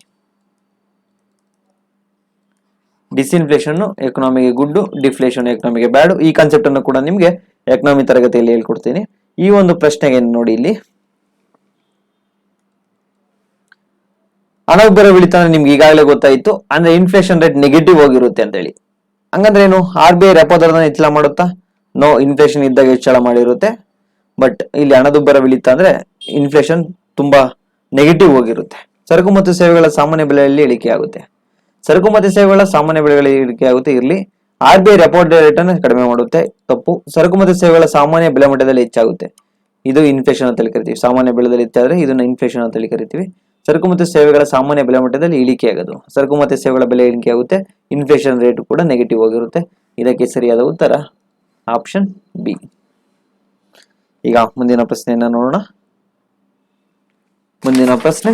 Disinflation ಎಕನಾಮಿಗೆ ಗುಡ್, ಡಿಫ್ಲೇಷನ್ ಎಕನಾಮಿಗೆ ಬ್ಯಾಡ್. ಈ ಕಾನ್ಸೆಪ್ಟ್ ಅನ್ನು ಕೂಡ ನಿಮ್ಗೆ ಎಕನಾಮಿ ತರಗತಿಯಲ್ಲಿ ಹೇಳ್ಕೊಡ್ತೀನಿ. ಈ ಒಂದು ಪ್ರಶ್ನೆಗೆ ನೋಡಿ, ಇಲ್ಲಿ ಹಣದುಬ್ಬರವಿಳಿತ ನಿಮ್ಗೆ ಈಗಾಗಲೇ ಗೊತ್ತಾಯಿತು. ಅಂದ್ರೆ ಇನ್ಫ್ಲೇಷನ್ ರೇಟ್ ನೆಗೆಟಿವ್ ಹೋಗಿರುತ್ತೆ ಅಂತ ಹೇಳಿ. ಹಂಗಂದ್ರೆ ಏನು, RBI ರೆಪೋ ದರನ ಹೆಚ್ಚಳ ಮಾಡುತ್ತಾ? ನೋ, ಇನ್ಫ್ಲೇಷನ್ ಇದ್ದಾಗ ಹೆಚ್ಚಳ ಮಾಡಿರುತ್ತೆ. ಬಟ್ ಇಲ್ಲಿ ಹಣದುಬ್ಬರವಿಳಿತ ಅಂದ್ರೆ ಇನ್ಫ್ಲೇಷನ್ ತುಂಬಾ ನೆಗೆಟಿವ್ ಹೋಗಿರುತ್ತೆ. ಸರಕು ಮತ್ತು ಸೇವೆಗಳ ಸಾಮಾನ್ಯ ಬೆಲೆಯಲ್ಲಿ ಇಳಿಕೆ ಆಗುತ್ತೆ. ಇರಲಿ. RBI ರೆಪೋ ರೇಟ್ ಅನ್ನು ಕಡಿಮೆ ಮಾಡುತ್ತೆ, ತಪ್ಪು. ಸರಕು ಮತ್ತು ಸೇವೆಗಳ ಸಾಮಾನ್ಯ ಬೆಲೆ ಮಟ್ಟದಲ್ಲಿ ಹೆಚ್ಚಾಗುತ್ತೆ, ಇದು ಇನ್ಫ್ಲೇಷನ್ ಅಂತ ಕರಿತೀವಿ. ಸಾಮಾನ್ಯ ಬೆಲೆದಲ್ಲಿ ಹೆಚ್ಚಾದ್ರೆ ಇದನ್ನ ಇನ್ಫ್ಲೇಷನ್ ಅಂತ ಕರಿತೀವಿ. ಸರಕು ಮತ್ತು ಸೇವೆಗಳ ಸಾಮಾನ್ಯ ಬೆಲೆ ಮಟ್ಟದಲ್ಲಿ ಇಳಿಕೆ ಆಗೋದು, ಸರಕು ಮತ್ತು ಸೇವೆಗಳ ಬೆಲೆ ಇಳಿಕೆ ಆಗುತ್ತೆ. ಇನ್ಫ್ಲೇಷನ್ ರೇಟ್ ಕೂಡ ನೆಗೆಟಿವ್ ಆಗಿರುತ್ತೆ. ಇದಕ್ಕೆ ಸರಿಯಾದ ಉತ್ತರ ಆಪ್ಷನ್ ಬಿ. ಈಗ ಮುಂದಿನ ಪ್ರಶ್ನೆಯನ್ನ ನೋಡೋಣ. ಮುಂದಿನ ಪ್ರಶ್ನೆ,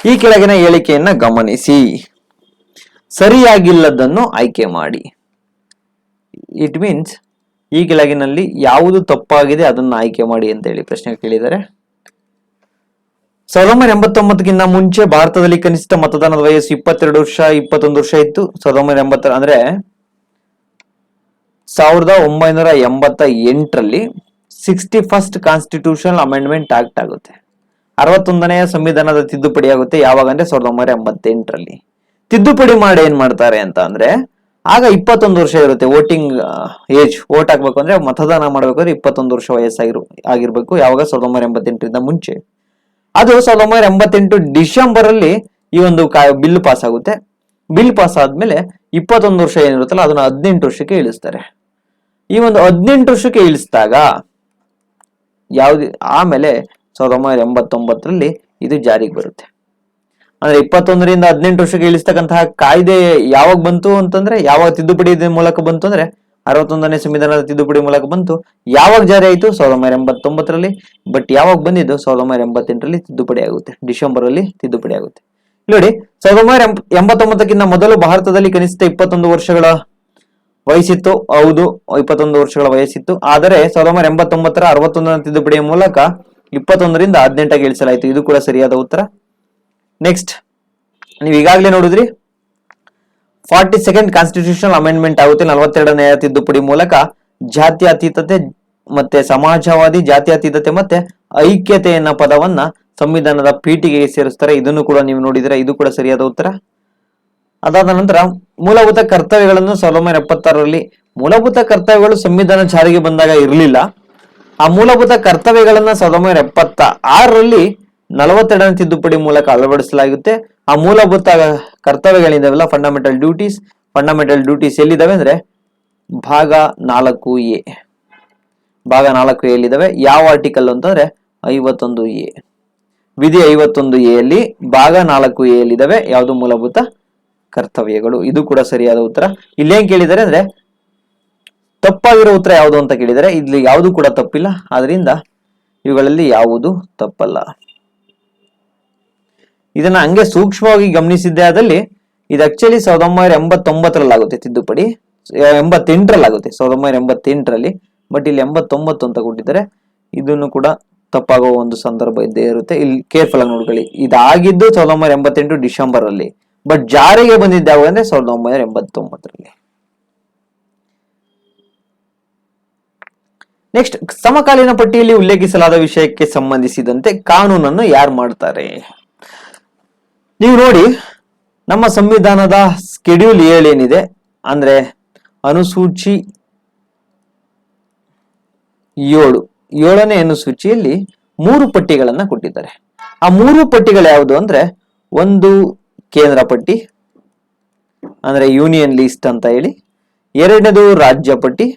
ಈ ಕೆಳಗಿನ ಹೇಳಿಕೆಯನ್ನ ಗಮನಿಸಿ, ಸರಿಯಾಗಿಲ್ಲದನ್ನು ಆಯ್ಕೆ ಮಾಡಿ. ಇಟ್ ಮೀನ್ಸ್ ಈ ಕೆಳಗಿನಲ್ಲಿ ಯಾವುದು ತಪ್ಪಾಗಿದೆ ಅದನ್ನು ಆಯ್ಕೆ ಮಾಡಿ ಅಂತ ಹೇಳಿ ಪ್ರಶ್ನೆ ಕೇಳಿದ್ದಾರೆ. 1989ಗಿಂತ ಮುಂಚೆ ಭಾರತದಲ್ಲಿ ಕನಿಷ್ಠ ಮತದಾನದ ವಯಸ್ಸು 22 ವರ್ಷ 21 ವರ್ಷ ಇತ್ತು. 1980 ಅಂದ್ರೆ 1988ರಲ್ಲಿ 61st ಕಾನ್ಸ್ಟಿಟ್ಯೂಷನಲ್ ಅಮೆಂಡ್ಮೆಂಟ್ ಆಕ್ಟ್ ಆಗುತ್ತೆ. 61ನೇ ಸಂವಿಧಾನದ ತಿದ್ದುಪಡಿ ಆಗುತ್ತೆ. ಯಾವಾಗ ಅಂದ್ರೆ 1988ರಲ್ಲಿ. ತಿದ್ದುಪಡಿ ಮಾಡಿ ಏನ್ ಮಾಡ್ತಾರೆ ಅಂತ ಅಂದ್ರೆ, ಆಗ 21 ವರ್ಷ ಇರುತ್ತೆ ವೋಟಿಂಗ್ ಏಜ್. ವೋಟ್ ಹಾಕ್ಬೇಕು ಅಂದ್ರೆ, ಮತದಾನ ಮಾಡ್ಬೇಕಾದ್ರೆ 21 ವರ್ಷ ಆಗಿರ್ಬೇಕು. ಯಾವಾಗ 1988ರಿಂದ ಮುಂಚೆ. ಅದು 1988 ಡಿಸೆಂಬರ್ ಅಲ್ಲಿ ಈ ಒಂದು ಬಿಲ್ ಪಾಸ್ ಆಗುತ್ತೆ. ಬಿಲ್ ಪಾಸ್ ಆದ್ಮೇಲೆ 21 ವರ್ಷ ಏನಿರುತ್ತಲ್ಲ ಅದನ್ನ 18 ವರ್ಷಕ್ಕೆ ಇಳಿಸ್ತಾರೆ. ಈ ಒಂದು 18 ವರ್ಷಕ್ಕೆ ಇಳಿಸಿದಾಗ ಆಮೇಲೆ 1989ರಲ್ಲಿ ಇದು ಜಾರಿಗೆ ಬರುತ್ತೆ. ಅಂದ್ರೆ 21ರಿಂದ 18 ವರ್ಷಕ್ಕೆ ಇಳಿಸ್ತಕ್ಕಂತಹ ಕಾಯ್ದೆ ಯಾವಾಗ ಬಂತು ಅಂತಂದ್ರೆ, ಯಾವಾಗ ತಿದ್ದುಪಡಿ ಮೂಲಕ ಬಂತು ಅಂದ್ರೆ 61ನೇ ಸಂವಿಧಾನದ ತಿದ್ದುಪಡಿ ಮೂಲಕ ಬಂತು. ಯಾವಾಗ ಜಾರಿ ಆಯಿತು? 1989ರಲ್ಲಿ. ಬಟ್ ಯಾವಾಗ ಬಂದಿದ್ದು? 1988ರಲ್ಲಿ ತಿದ್ದುಪಡಿ ಆಗುತ್ತೆ. ಡಿಸೆಂಬರ್ ಅಲ್ಲಿ ತಿದ್ದುಪಡಿ ಆಗುತ್ತೆ. ನೋಡಿ, 1989ಕ್ಕಿಂತ ಮೊದಲು ಭಾರತದಲ್ಲಿ ಕನಿಷ್ಠ 21 ವರ್ಷಗಳ ವಯಸ್ಸಿತ್ತು. ಹೌದು, 21 ವರ್ಷಗಳ ವಯಸ್ಸಿತ್ತು. ಆದರೆ 1989ರ 61ನೇ ತಿದ್ದುಪಡಿಯ ಮೂಲಕ 21ರಿಂದ 18ಗೆ ಇಳಿಸಲಾಯಿತು. ಇದು ಕೂಡ ಸರಿಯಾದ ಉತ್ತರ. ನೆಕ್ಸ್ಟ್, ನೀವು ಈಗಾಗಲೇ ನೋಡಿದ್ರಿ 42nd ಕಾನ್ಸ್ಟಿಟ್ಯೂಷನಲ್ ಅಮೆಂಡ್ಮೆಂಟ್ ಆಗುತ್ತೆ. 42ನೇ ತಿದ್ದುಪಡಿ ಮೂಲಕ ಜಾತ್ಯತೀತತೆ ಮತ್ತೆ ಸಮಾಜವಾದಿ, ಜಾತ್ಯತೀತತೆ ಮತ್ತೆ ಐಕ್ಯತೆ ಎನ್ನ ಪದವನ್ನ ಸಂವಿಧಾನದ ಪೀಠಿಗೆಗೆ ಸೇರಿಸ್ತಾರೆ. ಇದನ್ನು ಕೂಡ ನೀವು ನೋಡಿದ್ರೆ, ಇದು ಕೂಡ ಸರಿಯಾದ ಉತ್ತರ. ಅದಾದ ನಂತರ ಮೂಲಭೂತ ಕರ್ತವ್ಯಗಳನ್ನು 1976ರಲ್ಲಿ, ಮೂಲಭೂತ ಕರ್ತವ್ಯಗಳು ಸಂವಿಧಾನ ಜಾರಿಗೆ ಬಂದಾಗ ಇರಲಿಲ್ಲ. ಆ ಮೂಲಭೂತ ಕರ್ತವ್ಯಗಳನ್ನ 1976ರಲ್ಲಿ 42ನೇ ತಿದ್ದುಪಡಿ ಮೂಲಕ ಅಳವಡಿಸಲಾಗುತ್ತೆ. ಆ ಮೂಲಭೂತ ಕರ್ತವ್ಯಗಳಿದಾವೆಲ್ಲ, ಫಂಡಮೆಂಟಲ್ ಡ್ಯೂಟೀಸ್ ಎಲ್ಲಿದ್ದಾವೆ ಅಂದ್ರೆ ಭಾಗ 4A. ಭಾಗ 4A ಎಲ್ಲಿದ್ದಾವೆ? ಯಾವ ಆರ್ಟಿಕಲ್ ಅಂತಂದ್ರೆ 51A. ವಿಧಿ 51A ಯಲ್ಲಿ ಭಾಗ 4A ಎಲ್ಲಿದ್ದಾವೆ? ಯಾವುದು? ಮೂಲಭೂತ ಕರ್ತವ್ಯಗಳು. ಇದು ಕೂಡ ಸರಿಯಾದ ಉತ್ತರ. ಇಲ್ಲೇನ್ ಕೇಳಿದ್ದಾರೆ ಅಂದ್ರೆ, ತಪ್ಪಾಗಿರೋ ಉತ್ತರ ಯಾವುದು ಅಂತ ಕೇಳಿದರೆ, ಇಲ್ಲಿ ಯಾವುದು ಕೂಡ ತಪ್ಪಿಲ್ಲ. ಆದ್ರಿಂದ ಇವುಗಳಲ್ಲಿ ಯಾವುದು ತಪ್ಪಲ್ಲ. ಇದನ್ನ ಹಂಗೆ ಸೂಕ್ಷ್ಮವಾಗಿ ಗಮನಿಸಿದ್ದೆ ಆದಲ್ಲಿ ಇದು ಆಕ್ಚುಲಿ 1989ರಲ್ಲಾಗುತ್ತೆ ತಿದ್ದುಪಡಿ, 88ರಲ್ಲಾಗುತ್ತೆ, 1988ರಲ್ಲಿ. ಬಟ್ ಇಲ್ಲಿ 89 ಅಂತ ಕೊಟ್ಟಿದ್ದಾರೆ. ಇದನ್ನು ಕೂಡ ತಪ್ಪಾಗುವ ಒಂದು ಸಂದರ್ಭ ಇದ್ದೇ ಇರುತ್ತೆ. ಇಲ್ಲಿ ಕೇರ್ಫುಲ್ ಆಗಿ ನೋಡ್ಕೊಳ್ಳಿ. ಇದಾಗಿದ್ದು 1988 ಡಿಸೆಂಬರ್ ಅಲ್ಲಿ, ಬಟ್ ಜಾರಿಗೆ ಬಂದಿದ್ದ ಯಾವಾಗ ಅಂದ್ರೆ 1989ರಲ್ಲಿ. ನೆಕ್ಸ್ಟ್, ಸಮಕಾಲೀನ ಪಟ್ಟಿಯಲ್ಲಿ ಉಲ್ಲೇಖಿಸಲಾದ ವಿಷಯಕ್ಕೆ ಸಂಬಂಧಿಸಿದಂತೆ ಕಾನೂನನ್ನು ಯಾರು ಮಾಡ್ತಾರೆ? ನೀವು ನೋಡಿ, ನಮ್ಮ ಸಂವಿಧಾನದ ಸ್ಕೆಡ್ಯೂಲ್ 7 ಏನಿದೆ ಅಂದ್ರೆ ಅನುಸೂಚಿ 7ನೇ ಅನುಸೂಚಿಯಲ್ಲಿ 3 ಪಟ್ಟಿಗಳನ್ನ ಕೊಟ್ಟಿದ್ದಾರೆ. ಆ 3 ಪಟ್ಟಿಗಳು ಯಾವುದು ಅಂದ್ರೆ, ಒಂದು ಕೇಂದ್ರ ಪಟ್ಟಿ ಅಂದ್ರೆ ಯೂನಿಯನ್ ಲಿಸ್ಟ್ ಅಂತ ಹೇಳಿ, ಎರಡನೇದು ರಾಜ್ಯ ಪಟ್ಟಿ,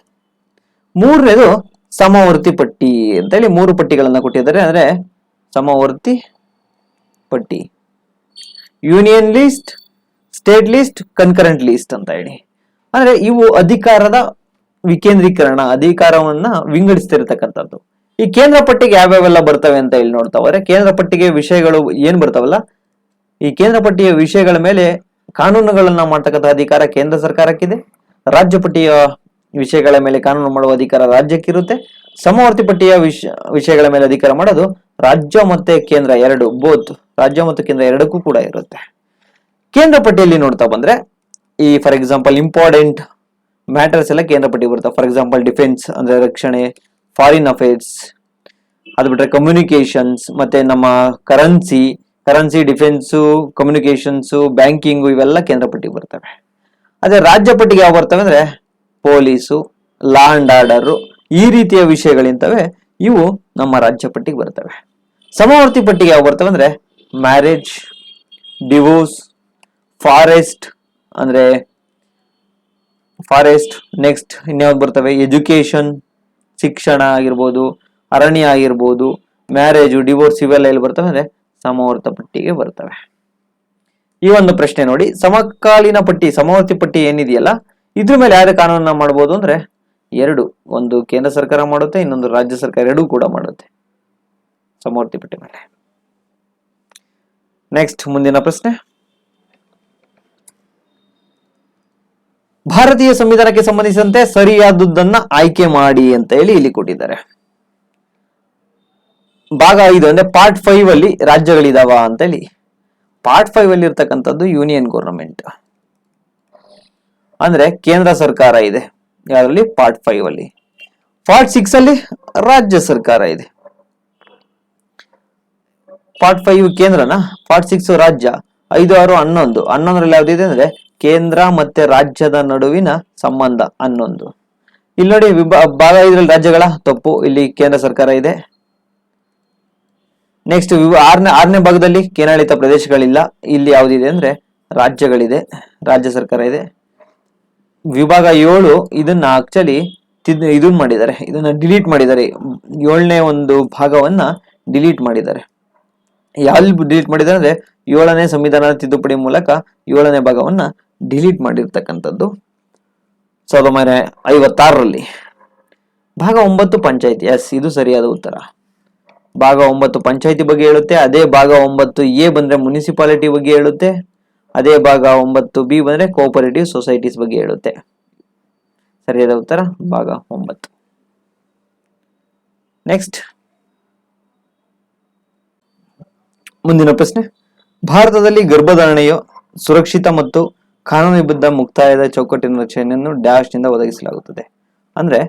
ಮೂರನೇದು ಸಮವರ್ತಿ ಪಟ್ಟಿ ಅಂತ ಹೇಳಿ 3 ಪಟ್ಟಿಗಳನ್ನ ಕೊಟ್ಟಿದ್ದಾರೆ. ಅಂದ್ರೆ ಸಮವರ್ತಿ ಪಟ್ಟಿ, union list, state list, concurrent list ಅಂತ ಹೇಳಿ. ಅಂದ್ರೆ ಇವು ಅಧಿಕಾರದ ವಿಕೇಂದ್ರೀಕರಣ, ಅಧಿಕಾರವನ್ನ ವಿಂಗಡಿಸ್ತಿರ್ತಕ್ಕಂಥದ್ದು. ಈ ಕೇಂದ್ರ ಪಟ್ಟಿಗೆ ಯಾವ್ಯಾವೆಲ್ಲ ಬರ್ತವೆ ಅಂತ ಹೇಳಿ ನೋಡ್ತಾವ್ರೆ. ಕೇಂದ್ರ ಪಟ್ಟಿಗೆ ವಿಷಯಗಳು ಏನ್ ಬರ್ತಾವಲ್ಲ, ಈ ಕೇಂದ್ರ ಪಟ್ಟಿಯ ವಿಷಯಗಳ ಮೇಲೆ ಕಾನೂನುಗಳನ್ನ ಮಾಡ್ತಕ್ಕಂಥ ಅಧಿಕಾರ ಕೇಂದ್ರ ಸರ್ಕಾರಕ್ಕಿದೆ. ರಾಜ್ಯ ಪಟ್ಟಿಯ ವಿಷಯಗಳ ಮೇಲೆ ಕಾನೂನು ಮಾಡುವ ಅಧಿಕಾರ ರಾಜ್ಯಕ್ಕಿರುತ್ತೆ. ಸಮವರ್ತಿ ಪಟ್ಟಿಯ ವಿಷಯಗಳ ಮೇಲೆ ಅಧಿಕಾರ ಮಾಡೋದು ರಾಜ್ಯ ಮತ್ತೆ ಕೇಂದ್ರ ಎರಡು, ಬೋತ್ ರಾಜ್ಯ ಮತ್ತು ಕೇಂದ್ರ ಎರಡಕ್ಕೂ ಕೂಡ ಇರುತ್ತೆ. ಕೇಂದ್ರ ಪಟ್ಟಿಯಲ್ಲಿ ನೋಡ್ತಾ ಬಂದ್ರೆ, ಈ ಫಾರ್ ಎಕ್ಸಾಂಪಲ್ ಇಂಪಾರ್ಟೆಂಟ್ ಮ್ಯಾಟರ್ಸ್ ಎಲ್ಲ ಕೇಂದ್ರ ಪಟ್ಟಿ ಬರುತ್ತೆ. ಫಾರ್ ಎಕ್ಸಾಂಪಲ್ ಡಿಫೆನ್ಸ್ ಅಂದ್ರೆ ರಕ್ಷಣೆ, ಫಾರಿನ್ ಅಫೇರ್ಸ್, ಅದು ಬಿಟ್ರೆ ಕಮ್ಯುನಿಕೇಶನ್ಸ್, ಮತ್ತೆ ನಮ್ಮ ಕರೆನ್ಸಿ, ಡಿಫೆನ್ಸು, ಕಮ್ಯುನಿಕೇಶನ್ಸು, ಬ್ಯಾಂಕಿಂಗು, ಇವೆಲ್ಲ ಕೇಂದ್ರ ಪಟ್ಟಿಗೆ ಬರ್ತವೆ. ಅದೇ ರಾಜ್ಯ ಪಟ್ಟಿಗೆ ಯಾವ ಬರ್ತವೆ ಅಂದ್ರೆ ಪೊಲೀಸು, ಲಾ ಅಂಡ್ ಆರ್ಡರ್, ಈ ರೀತಿಯ ವಿಷಯಗಳಿಂತವೆ, ಇವು ನಮ್ಮ ರಾಜ್ಯ ಪಟ್ಟಿಗೆ ಬರ್ತವೆ. ಸಮವರ್ತಿ ಪಟ್ಟಿಗೆ ಯಾವ ಬರ್ತವೆ ಅಂದ್ರೆ ಮ್ಯಾರೇಜ್, ಡಿವೋರ್ಸ್, ಫಾರೆಸ್ಟ್, ನೆಕ್ಸ್ಟ್ ಇನ್ಯಾವ್ದು ಬರ್ತವೆ, ಎಜುಕೇಶನ್, ಶಿಕ್ಷಣ ಆಗಿರ್ಬೋದು, ಅರಣ್ಯ ಆಗಿರ್ಬೋದು, ಮ್ಯಾರೇಜು, ಡಿವೋರ್ಸ್, ಇವೆಲ್ಲ ಎಲ್ಲಿ ಬರ್ತವೆ ಅಂದ್ರೆ ಸಮವರ್ತ ಪಟ್ಟಿಗೆ ಬರ್ತವೆ. ಈ ಒಂದು ಪ್ರಶ್ನೆ ನೋಡಿ, ಸಮಕಾಲೀನ ಪಟ್ಟಿ, ಸಮವರ್ತಿ ಪಟ್ಟಿ ಏನಿದೆಯಲ್ಲ, ಇದ್ರ ಮೇಲೆ ಯಾರು ಕಾನೂನನ್ನ ಮಾಡಬಹುದು ಅಂದ್ರೆ ಎರಡು, ಒಂದು ಕೇಂದ್ರ ಸರ್ಕಾರ ಮಾಡುತ್ತೆ, ಇನ್ನೊಂದು ರಾಜ್ಯ ಸರ್ಕಾರ, ಎರಡೂ ಕೂಡ ಮಾಡುತ್ತೆ ಸಮವರ್ತಿ ಪಟ್ಟಿ ಮೇಲೆ. ನೆಕ್ಸ್ಟ್ ಮುಂದಿನ ಪ್ರಶ್ನೆ, ಭಾರತೀಯ ಸಂವಿಧಾನಕ್ಕೆ ಸಂಬಂಧಿಸಿದಂತೆ ಸರಿಯಾದದ್ದನ್ನ ಆಯ್ಕೆ ಮಾಡಿ ಅಂತ ಹೇಳಿ ಇಲ್ಲಿ ಕೊಟ್ಟಿದ್ದಾರೆ. ಭಾಗ 5 ಅಂದ್ರೆ ಪಾರ್ಟ್ 5 ಅಲ್ಲಿ ರಾಜ್ಯಗಳಿದಾವ ಅಂತ ಹೇಳಿ. ಪಾರ್ಟ್ 5 ಅಲ್ಲಿ ಇರ್ತಕ್ಕಂಥದ್ದು ಯೂನಿಯನ್ ಗವರ್ನಮೆಂಟ್ ಅಂದ್ರೆ ಕೇಂದ್ರ ಸರ್ಕಾರ ಇದೆ. ಯಾರಲ್ಲಿ? ಪಾರ್ಟ್ 5 ಅಲ್ಲಿ. ಪಾರ್ಟ್ 6 ಅಲ್ಲಿ ರಾಜ್ಯ ಸರ್ಕಾರ ಇದೆ. ಪಾರ್ಟ್ 5 ಕೇಂದ್ರನ, ಪಾರ್ಟ್ 6 ರಾಜ್ಯ. 5, 6, 11. 11ರಲ್ಲಿ ಯಾವ್ದಿದೆ ಅಂದ್ರೆ ಕೇಂದ್ರ ಮತ್ತೆ ರಾಜ್ಯದ ನಡುವಿನ ಸಂಬಂಧ 11. ಇಲ್ಲಿ ನೋಡಿ ಭಾಗ 5ರಲ್ಲಿ ರಾಜ್ಯಗಳ ತಪ್ಪು, ಇಲ್ಲಿ ಕೇಂದ್ರ ಸರ್ಕಾರ ಇದೆ. ನೆಕ್ಸ್ಟ್ 6ನೇ ಭಾಗದಲ್ಲಿ ಕೇಂದ್ರಾಡಳಿತ ಪ್ರದೇಶಗಳಿಲ್ಲ, ಇಲ್ಲಿ ಯಾವ್ದಿದೆ ಅಂದ್ರೆ ರಾಜ್ಯಗಳಿದೆ, ರಾಜ್ಯ ಸರ್ಕಾರ ಇದೆ. ವಿಭಾಗ 7 ಇದನ್ನ ಆಕ್ಚುಲಿ ಇದನ್ನ ಮಾಡಿದ್ದಾರೆ, ಇದನ್ನ ಡಿಲೀಟ್ ಮಾಡಿದ್ದಾರೆ. 7ನೇ ಒಂದು ಭಾಗವನ್ನ ಡಿಲೀಟ್ ಮಾಡಿದ್ದಾರೆ. ಯಾವ್ದು ಡಿಲೀಟ್ ಮಾಡಿದ್ದಾರೆ ಅಂದ್ರೆ 7ನೇ ಸಂವಿಧಾನದ ತಿದ್ದುಪಡಿ ಮೂಲಕ 7ನೇ ಭಾಗವನ್ನ ಡಿಲೀಟ್ ಮಾಡಿರ್ತಕ್ಕಂಥದ್ದು 1956ರಲ್ಲಿ. ಭಾಗ 9 ಪಂಚಾಯತಿ. ಎಸ್, ಇದು ಸರಿಯಾದ ಉತ್ತರ. ಭಾಗ 9 ಪಂಚಾಯತಿ ಬಗ್ಗೆ ಹೇಳುತ್ತೆ. ಅದೇ ಭಾಗ 9A ಬಂದ್ರೆ ಮುನಿಸಿಪಾಲಿಟಿ ಬಗ್ಗೆ ಹೇಳುತ್ತೆ. ಅದೇ ಭಾಗ 9B ಬಂದ್ರೆ ಕೋಆಪರೇಟಿವ್ ಸೊಸೈಟೀಸ್ ಬಗ್ಗೆ ಹೇಳುತ್ತೆ. ಸರಿಯಾದ ಉತ್ತರ ಭಾಗ 9. ನೆಕ್ಸ್ಟ್ ಮುಂದಿನ ಪ್ರಶ್ನೆ. ಭಾರತದಲ್ಲಿ ಗರ್ಭಧಾರಣೆಯು ಸುರಕ್ಷಿತ ಮತ್ತು ಕಾನೂನುಬದ್ಧ ಮುಕ್ತಾಯದ ಚೌಕಟ್ಟಿನ ರಕ್ಷಣೆಯನ್ನು ಡ್ಯಾಶ್ ನಿಂದ ಒದಗಿಸಲಾಗುತ್ತದೆ. ಅಂದ್ರೆ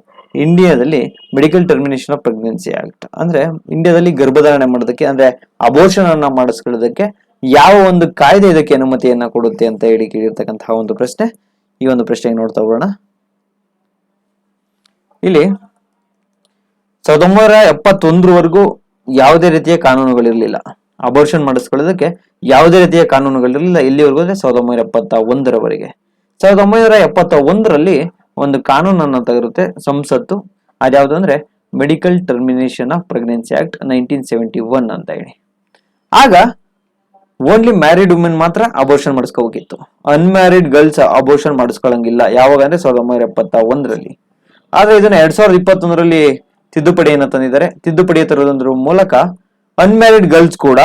ಇಂಡಿಯಾದಲ್ಲಿ medical termination of pregnancy act, ಅಂದ್ರೆ ಇಂಡಿಯಾದಲ್ಲಿ ಗರ್ಭಧಾರಣೆ ಮಾಡೋದಕ್ಕೆ ಅಂದ್ರೆ ಅಬೋರ್ಷನ್ ಅನ್ನ ಮಾಡಿಸ್ಕೊಳ್ಳೋದಕ್ಕೆ ಯಾವ ಒಂದು ಕಾಯ್ದೆ ಇದಕ್ಕೆ ಅನುಮತಿಯನ್ನ ಕೊಡುತ್ತೆ ಅಂತ ಹೇಳಿ ಕೇಳಿರ್ತಕ್ಕಂತಹ ಒಂದು ಪ್ರಶ್ನೆ. ಈ ಒಂದು ಪ್ರಶ್ನೆಗೆ ನೋಡ್ತಾ ಹೋಗೋಣ. ಇಲ್ಲಿ 1971ರವರೆಗೂ ಯಾವುದೇ ರೀತಿಯ ಕಾನೂನುಗಳಿರಲಿಲ್ಲ. ಅಬೋರ್ಷನ್ ಮಾಡಿಸ್ಕೊಳ್ಳೋದಕ್ಕೆ ಯಾವುದೇ ರೀತಿಯ ಕಾನೂನುಗಳಿರಲಿಲ್ಲ. ಇಲ್ಲಿವರೆಗೂ 1971ರವರೆಗೆ. 1971ರಲ್ಲಿ ಒಂದು ಕಾನೂನನ್ನು ತೆಗೆರುತ್ತೆ ಸಂಸತ್ತು. ಅದ್ಯಾವುದು ಅಂದ್ರೆ medical termination of pregnancy act 1971 ಅಂತ ಹೇಳಿ. ಆಗ ಓನ್ಲಿ ಮ್ಯಾರಿಡ್ ವುಮೆನ್ ಮಾತ್ರ ಅಬೋರ್ಷನ್ ಮಾಡಿಸ್ಕೋಬೇಕಿತ್ತು. ಅನ್ಮ್ಯಾರಿಡ್ ಗರ್ಲ್ಸ್ ಅಬೋರ್ಷನ್ ಮಾಡಿಸ್ಕೊಳ್ಳಂಗಿಲ್ಲ. ಯಾವಾಗ ಅಂದ್ರೆ 1971ರಲ್ಲಿ. ಆದ್ರೆ ಇದನ್ನ 2021ರಲ್ಲಿ ತಿದ್ದುಪಡಿಯನ್ನು ತಂದಿದ್ದಾರೆ. ತಿದ್ದುಪಡಿ ತರೋದ್ರ ಮೂಲಕ ಅನ್ಮ್ಯಾರಿಡ್ ಗರ್ಲ್ಸ್ ಕೂಡ,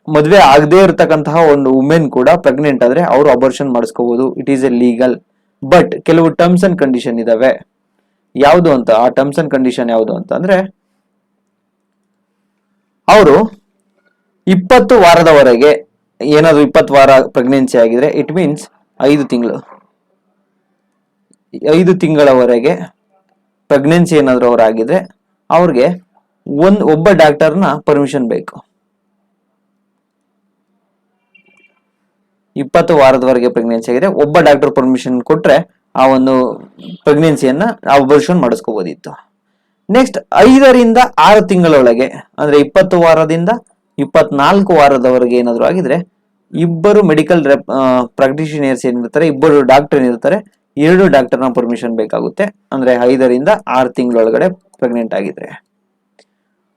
ಮದುವೆ ಆಗದೆ ಇರತಕ್ಕಂತಹ ಒಂದು ವುಮೆನ್ ಕೂಡ ಪ್ರೆಗ್ನೆಂಟ್ ಆದ್ರೆ ಅವರು ಅಬೋರ್ಷನ್ ಮಾಡಿಸ್ಕೋಬಹುದು. It is a legal. But ಕೆಲವು ಟರ್ಮ್ಸ್ ಅಂಡ್ ಕಂಡೀಷನ್ ಇದಾವೆ. ಯಾವುದು ಅಂತ, ಆ ಟರ್ಮ್ಸ್ ಅಂಡ್ ಕಂಡೀಷನ್ ಯಾವುದು ಅಂತ ಅಂದ್ರೆ, ಅವರು 20 ವಾರದವರೆಗೆ, ಏನಾದ್ರು 20 ವಾರ ಪ್ರೆಗ್ನೆನ್ಸಿ ಆಗಿದ್ರೆ, ಇಟ್ ಮೀನ್ಸ್ 5 ತಿಂಗಳವರೆಗೆ ಪ್ರೆಗ್ನೆನ್ಸಿ ಏನಾದ್ರು ಅವರಾಗಿದ್ರೆ ಅವ್ರಿಗೆ ಒಬ್ಬ ಡಾಕ್ಟರ್ನ ಪರ್ಮಿಷನ್ ಬೇಕು. 20 ವಾರದವರೆಗೆ ಪ್ರೆಗ್ನೆನ್ಸಿ ಆಗಿದೆ, ಒಬ್ಬ ಡಾಕ್ಟರ್ ಪರ್ಮಿಷನ್ ಕೊಟ್ರೆ ಆ ಒಂದು ಪ್ರೆಗ್ನೆನ್ಸಿಯನ್ನ ಅಬೋರ್ಷನ್ ಮಾಡಿಸ್ಕೋಬಹುದಿತ್ತು. ನೆಕ್ಸ್ಟ್ 5ರಿಂದ 6 ತಿಂಗಳೊಳಗೆ ಅಂದ್ರೆ 20 ವಾರದಿಂದ 24 ವಾರದವರೆಗೆ ಏನಾದ್ರು ಆಗಿದ್ರೆ ಇಬ್ಬರು ಮೆಡಿಕಲ್ ಪ್ರಾಕ್ಟಿಷಿಯರ್ಸ್ ಏನಿರ್ತಾರೆ, ಇಬ್ಬರು ಡಾಕ್ಟರ್ ಏನಿರ್ತಾರೆ, 2 ಡಾಕ್ಟರ್ನ ಪರ್ಮಿಷನ್ ಬೇಕಾಗುತ್ತೆ. ಅಂದ್ರೆ 5ರಿಂದ 6 ತಿಂಗಳೊಳಗಡೆ ಪ್ರೆಗ್ನೆಂಟ್ ಆಗಿದ್ರೆ.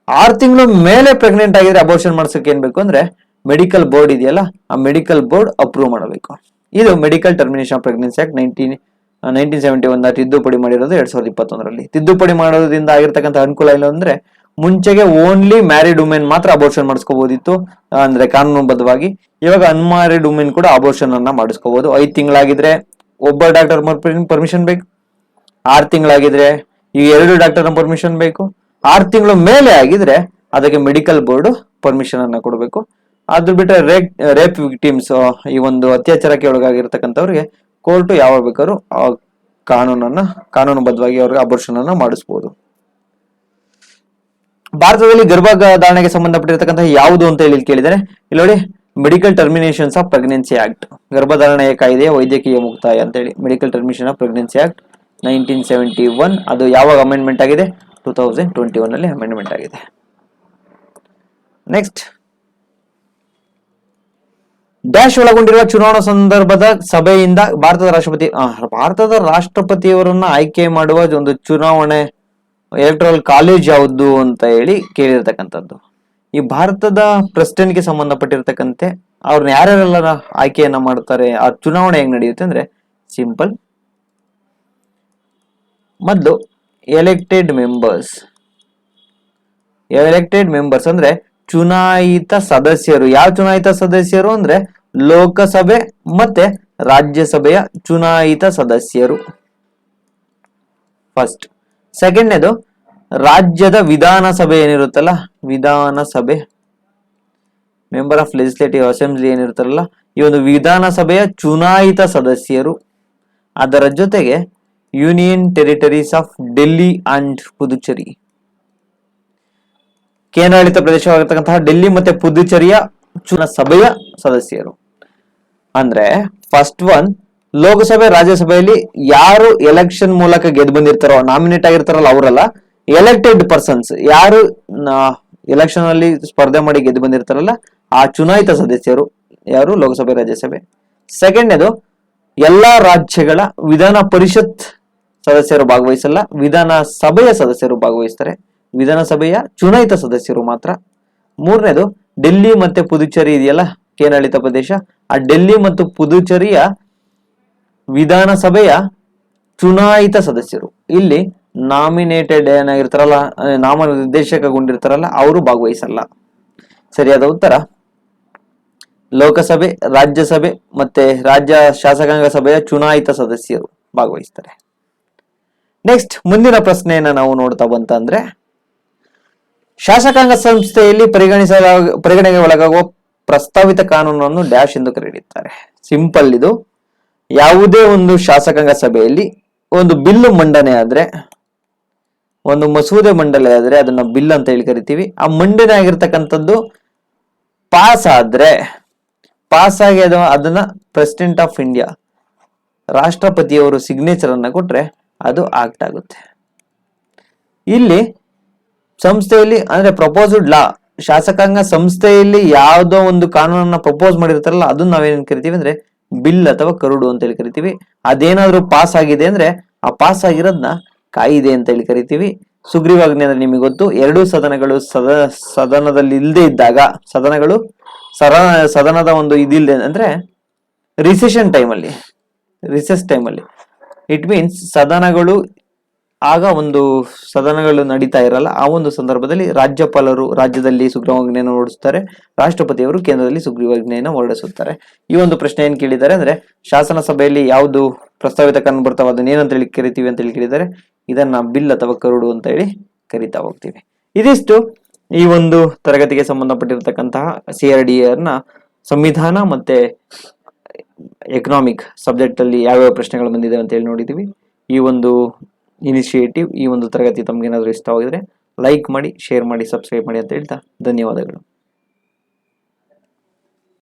6 ತಿಂಗಳು ಮೇಲೆ ಪ್ರೆಗ್ನೆಂಟ್ ಆಗಿದ್ರೆ ಅಬೋರ್ಷನ್ ಮಾಡ್ಸಕ್ಕೆ ಏನ್ ಬೇಕು ಅಂದ್ರೆ ಮೆಡಿಕಲ್ ಬೋರ್ಡ್ ಇದೆಯಲ್ಲ, ಆ ಮೆಡಿಕಲ್ ಬೋರ್ಡ್ ಅಪ್ರೂವ್ ಮಾಡಬೇಕು. ಇದು medical termination of pregnancy act 1971 ತಿದ್ದುಪಡಿ ಮಾಡಿರೋದು 2021ರಲ್ಲಿ. ತಿದ್ದುಪಡಿ ಮಾಡೋದ್ರಿಂದ ಆಗಿರ್ತಕ್ಕಂಥ ಅನುಕೂಲ ಇಲ್ಲ ಅಂದ್ರೆ, ಮುಂಚೆಗೆ ಓನ್ಲಿ ಮ್ಯಾರಿಡ್ ವುಮೆನ್ ಮಾತ್ರ ಅಬೋರ್ಷನ್ ಮಾಡಿಸ್ಕೋಬಹುದಿತ್ತು ಅಂದ್ರೆ ಕಾನೂನುಬದ್ಧವಾಗಿ. ಇವಾಗ ಅನ್ಮ್ಯಾರಿಡ್ ವುಮೆನ್ ಕೂಡ ಅಬೋರ್ಷನ್ ಅನ್ನ ಮಾಡಿಸ್ಕೋಬಹುದು. 5 ತಿಂಗಳಾಗಿದ್ರೆ ಒಬ್ಬ ಡಾಕ್ಟರ್ ಪರ್ಮಿಷನ್ ಬೇಕು. 6 ತಿಂಗಳಾಗಿದ್ರೆ ಈ 2 ಡಾಕ್ಟರ್ ಪರ್ಮಿಷನ್ ಬೇಕು. 6 ತಿಂಗಳು ಮೇಲೆ ಆಗಿದ್ರೆ ಅದಕ್ಕೆ ಮೆಡಿಕಲ್ ಬೋರ್ಡ್ ಪರ್ಮಿಷನ್ ಅನ್ನ ಕೊಡಬೇಕು. ಅದು ಬಿಟ್ರೆ ರೇಪ್ ವಿಕ್ಟಿಮ್ಸ್, ಈ ಒಂದು ಅತ್ಯಾಚಾರಕ್ಕೆ ಒಳಗಾಗಿರ್ತಕ್ಕಂಥವ್ರಿಗೆ ಕೋರ್ಟ್ ಯಾವಾಗ ಬೇಕಾದ್ರೂ ಕಾನೂನುಬದ್ಧವಾಗಿ ಅವ್ರಿಗೆ ಅಬೋರ್ಷನ್ ಅನ್ನ ಮಾಡಿಸಬಹುದು. ಭಾರತದಲ್ಲಿ ಗರ್ಭಧಾರಣೆಗೆ ಸಂಬಂಧಪಟ್ಟಿರ್ತಕ್ಕಂಥ ಯಾವುದು ಅಂತ ಹೇಳಿ ಕೇಳಿದರೆ, ಇಲ್ಲಿ ನೋಡಿ ಮೆಡಿಕಲ್ ಟರ್ಮಿನೇಷನ್ಸ್ ಆಫ್ ಪ್ರೆಗ್ನೆನ್ಸಿ ಆಕ್ಟ್, ಗರ್ಭಧಾರಣೆಯ ಕಾಯ್ದೆಯ ವೈದ್ಯಕೀಯ ಮುಕ್ತಾಯ ಅಂತ ಹೇಳಿ medical termination of pregnancy act 1971. ಅದು ಯಾವಾಗ ಅಮೆಂಡ್ಮೆಂಟ್ ಆಗಿದೆ? 2021 ನಲ್ಲಿ ಅಮೆಂಡ್ಮೆಂಟ್ ಆಗಿದೆ. ನೆಕ್ಸ್ಟ್, ಡ್ಯಾಶ್ ಒಳಗೊಂಡಿರುವ ಚುನಾವಣಾ ಸಂದರ್ಭದ ಸಭೆಯಿಂದ ಭಾರತದ ರಾಷ್ಟ್ರಪತಿಯವರನ್ನ ಆಯ್ಕೆ ಮಾಡುವ ಒಂದು ಚುನಾವಣೆ ಎಲೆಕ್ಟ್ರಲ್ ಕಾಲೇಜ್ ಯಾವುದು ಅಂತ ಹೇಳಿ ಕೇಳಿರ್ತಕ್ಕಂಥದ್ದು. ಈ ಭಾರತದ ಪ್ರೆಸಿಡೆಂಟ್ಗೆ ಸಂಬಂಧಪಟ್ಟಿರ್ತಕ್ಕಂತೆ ಅವ್ರನ್ನ ಯಾರ್ಯಾರೆಲ್ಲ ಆಯ್ಕೆಯನ್ನ ಮಾಡ್ತಾರೆ, ಆ ಚುನಾವಣೆ ಹೆಂಗ್ ನಡೆಯುತ್ತೆ ಅಂದ್ರೆ ಸಿಂಪಲ್. ಮೊದಲು ಎಲೆಕ್ಟೆಡ್ ಮೆಂಬರ್ಸ್ ಅಂದ್ರೆ ಚುನಾಯಿತ ಸದಸ್ಯರು. ಯಾವ ಚುನಾಯಿತ ಸದಸ್ಯರು ಅಂದ್ರೆ ಲೋಕಸಭೆ ಮತ್ತೆ ರಾಜ್ಯಸಭೆಯ ಚುನಾಯಿತ ಸದಸ್ಯರು ಫಸ್ಟ್. ಸೆಕೆಂಡ್ನೇದು ರಾಜ್ಯದ ವಿಧಾನಸಭೆ ಏನಿರುತ್ತಲ್ಲ, ವಿಧಾನಸಭೆ ಮೆಂಬರ್ ಆಫ್ ಲೆಜಿಸ್ಲೇಟಿವ್ ಅಸೆಂಬ್ಲಿ ಏನಿರುತ್ತಲ್ಲ, ಈ ಒಂದು ವಿಧಾನಸಭೆಯ ಚುನಾಯಿತ ಸದಸ್ಯರು. ಅದರ ಜೊತೆಗೆ union territories of Delhi and Puducherry. ಕೇಂದ್ರಾಡಳಿತ ಪ್ರದೇಶವಾಗಿರ್ತಕ್ಕಂತಹ ಡೆಲ್ಲಿ ಮತ್ತೆ ಪುದುಚೇರಿಯ ಸಭೆಯ ಸದಸ್ಯರು. ಅಂದ್ರೆ ಫಸ್ಟ್ ಒನ್, ಲೋಕಸಭೆ ರಾಜ್ಯಸಭೆಯಲ್ಲಿ ಯಾರು ಎಲೆಕ್ಷನ್ ಮೂಲಕ ಗೆದ್ದು ಬಂದಿರ್ತಾರೋ, ನಾಮಿನೇಟ್ ಆಗಿರ್ತಾರಲ್ಲ ಅವರಲ್ಲ, ಎಲೆಕ್ಟೆಡ್ ಪರ್ಸನ್ಸ್ ಯಾರು ಎಲೆಕ್ಷನ್ ಅಲ್ಲಿ ಸ್ಪರ್ಧೆ ಮಾಡಿ ಗೆದ್ದು ಬಂದಿರ್ತಾರಲ್ಲ ಆ ಚುನಾಯಿತ ಸದಸ್ಯರು ಯಾರು, ಲೋಕಸಭೆ ರಾಜ್ಯಸಭೆ. ಸೆಕೆಂಡ್ನೇದು, ಎಲ್ಲಾ ರಾಜ್ಯಗಳ ವಿಧಾನ ಪರಿಷತ್ ಸದಸ್ಯರು ಭಾಗವಹಿಸಲ್ಲ, ವಿಧಾನಸಭೆಯ ಸದಸ್ಯರು ಭಾಗವಹಿಸ್ತಾರೆ, ವಿಧಾನಸಭೆಯ ಚುನಾಯಿತ ಸದಸ್ಯರು ಮಾತ್ರ. ಮೂರನೇದು, ಡೆಲ್ಲಿ ಮತ್ತೆ ಪುದುಚೇರಿ ಇದೆಯಲ್ಲ ಕೇಂದ್ರಾಡಳಿತ ಪ್ರದೇಶ, ಆ ಡೆಲ್ಲಿ ಮತ್ತು ಪುದುಚೇರಿಯ ವಿಧಾನಸಭೆಯ ಚುನಾಯಿತ ಸದಸ್ಯರು. ಇಲ್ಲಿ ನಾಮಿನೇಟೆಡ್ ಏನಾಗಿರ್ತಾರಲ್ಲ, ನಾಮನಿರ್ದೇಶಕಗೊಂಡಿರ್ತಾರಲ್ಲ ಅವರು ಭಾಗವಹಿಸಲ್ಲ. ಸರಿಯಾದ ಉತ್ತರ ಲೋಕಸಭೆ, ರಾಜ್ಯಸಭೆ ಮತ್ತೆ ರಾಜ್ಯ ಶಾಸಕಾಂಗ ಸಭೆಯ ಚುನಾಯಿತ ಸದಸ್ಯರು ಭಾಗವಹಿಸ್ತಾರೆ. ನೆಕ್ಸ್ಟ್ ಮುಂದಿನ ಪ್ರಶ್ನೆಯನ್ನ ನಾವು ನೋಡ್ತಾ ಬಂತಂದ್ರೆ, ಶಾಸಕಾಂಗ ಸಂಸ್ಥೆಯಲ್ಲಿ ಪರಿಗಣನೆಗೆ ಒಳಗಾಗುವ ಪ್ರಸ್ತಾವಿತ ಕಾನೂನನ್ನು ಡ್ಯಾಶ್ ಎಂದು ಕರೆಯುತ್ತಾರೆ. ಸಿಂಪಲ್ ಇದು. ಯಾವುದೇ ಒಂದು ಶಾಸಕಾಂಗ ಸಭೆಯಲ್ಲಿ ಒಂದು ಬಿಲ್ಲು ಮಂಡನೆ ಆದ್ರೆ, ಒಂದು ಮಸೂದೆ ಮಂಡನೆ ಆದ್ರೆ ಅದನ್ನ ಬಿಲ್ ಅಂತ ಹೇಳಿ ಕರಿತೀವಿ. ಆ ಮಂಡನೆ ಆಗಿರ್ತಕ್ಕಂಥದ್ದು ಪಾಸ್ ಆಗಿ ಅದನ್ನ ಪ್ರೆಸಿಡೆಂಟ್ ಆಫ್ ಇಂಡಿಯಾ, ರಾಷ್ಟ್ರಪತಿಯವರು ಸಿಗ್ನೇಚರ್ ಅನ್ನ ಕೊಟ್ರೆ ಅದು ಆಕ್ಟ್ ಆಗುತ್ತೆ. ಇಲ್ಲಿ ಸಂಸ್ಥೆಯಲ್ಲಿ ಅಂದ್ರೆ ಪ್ರಪೋಸ್ಡ್ ಲಾ, ಶಾಸಕಾಂಗ ಸಂಸ್ಥೆಯಲ್ಲಿ ಯಾವುದೋ ಒಂದು ಕಾನೂನನ್ನ ಪ್ರಪೋಸ್ ಮಾಡಿರ್ತಾರಲ್ಲ ಅದನ್ನ ನಾವೇನ್ ಕರಿತೀವಿ ಅಂದ್ರೆ ಬಿಲ್ ಅಥವಾ ಕರಡು ಅಂತ ಹೇಳಿ ಕರಿತೀವಿ. ಅದೇನಾದ್ರೂ ಪಾಸ್ ಆಗಿದೆ ಅಂದ್ರೆ ಆ ಪಾಸ್ ಆಗಿರೋದನ್ನ ಕಾಯಿದೆ ಅಂತ ಹೇಳಿ ಕರಿತೀವಿ. ಸುಗ್ರೀವಾಜ್ಞೆ ಅಂದ್ರೆ ನಿಮಗೆ ಗೊತ್ತು, ಎರಡೂ ಸದನಗಳು ಸದನದಲ್ಲಿ ಇಲ್ಲದೆ ಇದ್ದಾಗ, ಸದನದ ಒಂದು ಇದಿಲ್ಲದೆ ಅಂದ್ರೆ ರಿಸೆಸ್ ಟೈಮಲ್ಲಿ ಇಟ್ ಮೀನ್ಸ್ ಸದನಗಳು ನಡೀತಾ ಇರಲ್ಲ. ಆ ಒಂದು ಸಂದರ್ಭದಲ್ಲಿ ರಾಜ್ಯಪಾಲರು ರಾಜ್ಯದಲ್ಲಿ ಸುಗ್ರೀವಾಜ್ಞೆಯನ್ನು ಹೊರಡಿಸುತ್ತಾರೆ, ರಾಷ್ಟ್ರಪತಿಯವರು ಕೇಂದ್ರದಲ್ಲಿ ಸುಗ್ರೀವಾಜ್ಞೆಯನ್ನು ಹೊರಡಿಸುತ್ತಾರೆ. ಈ ಒಂದು ಪ್ರಶ್ನೆ ಏನ್ ಕೇಳಿದ್ದಾರೆ ಅಂದ್ರೆ, ಶಾಸನ ಸಭೆಯಲ್ಲಿ ಯಾವುದು ಪ್ರಸ್ತಾವಿತ ಕಾನೂನು ಬರ್ತಾವ ಅದನ್ನ ಏನಂತ ಹೇಳಿ ಕರಿತೀವಿ ಅಂತ ಹೇಳಿ ಕೇಳಿದ್ದಾರೆ. ಇದನ್ನ ಬಿಲ್ ಅಥವಾ ಕರಡು ಅಂತ ಹೇಳಿ ಕರಿತಾ ಹೋಗ್ತೀವಿ. ಇದಿಷ್ಟು ಈ ಒಂದು ತರಗತಿಗೆ ಸಂಬಂಧಪಟ್ಟಿರತಕ್ಕಂತಹ CRDR ನ ಸಂವಿಧಾನ ಮತ್ತೆ ಎಕನಾಮಿಕ್ ಸಬ್ಜೆಕ್ಟ್ ಅಲ್ಲಿ ಯಾವ್ಯಾವ ಪ್ರಶ್ನೆಗಳು ಬಂದಿದೆ ಅಂತ ಹೇಳಿ ನೋಡಿದೀವಿ. ಈ ಒಂದು ಇನಿಷಿಯೇಟಿವ್, ಈ ಒಂದು ತರಗತಿ ತಮ್ಗೆ ಏನಾದರೂ ಇಷ್ಟವಾಗಿದ್ರೆ ಲೈಕ್ ಮಾಡಿ, ಶೇರ್ ಮಾಡಿ, ಸಬ್ಸ್ಕ್ರೈಬ್ ಮಾಡಿ ಅಂತ ಹೇಳ್ತಾ ಧನ್ಯವಾದಗಳು.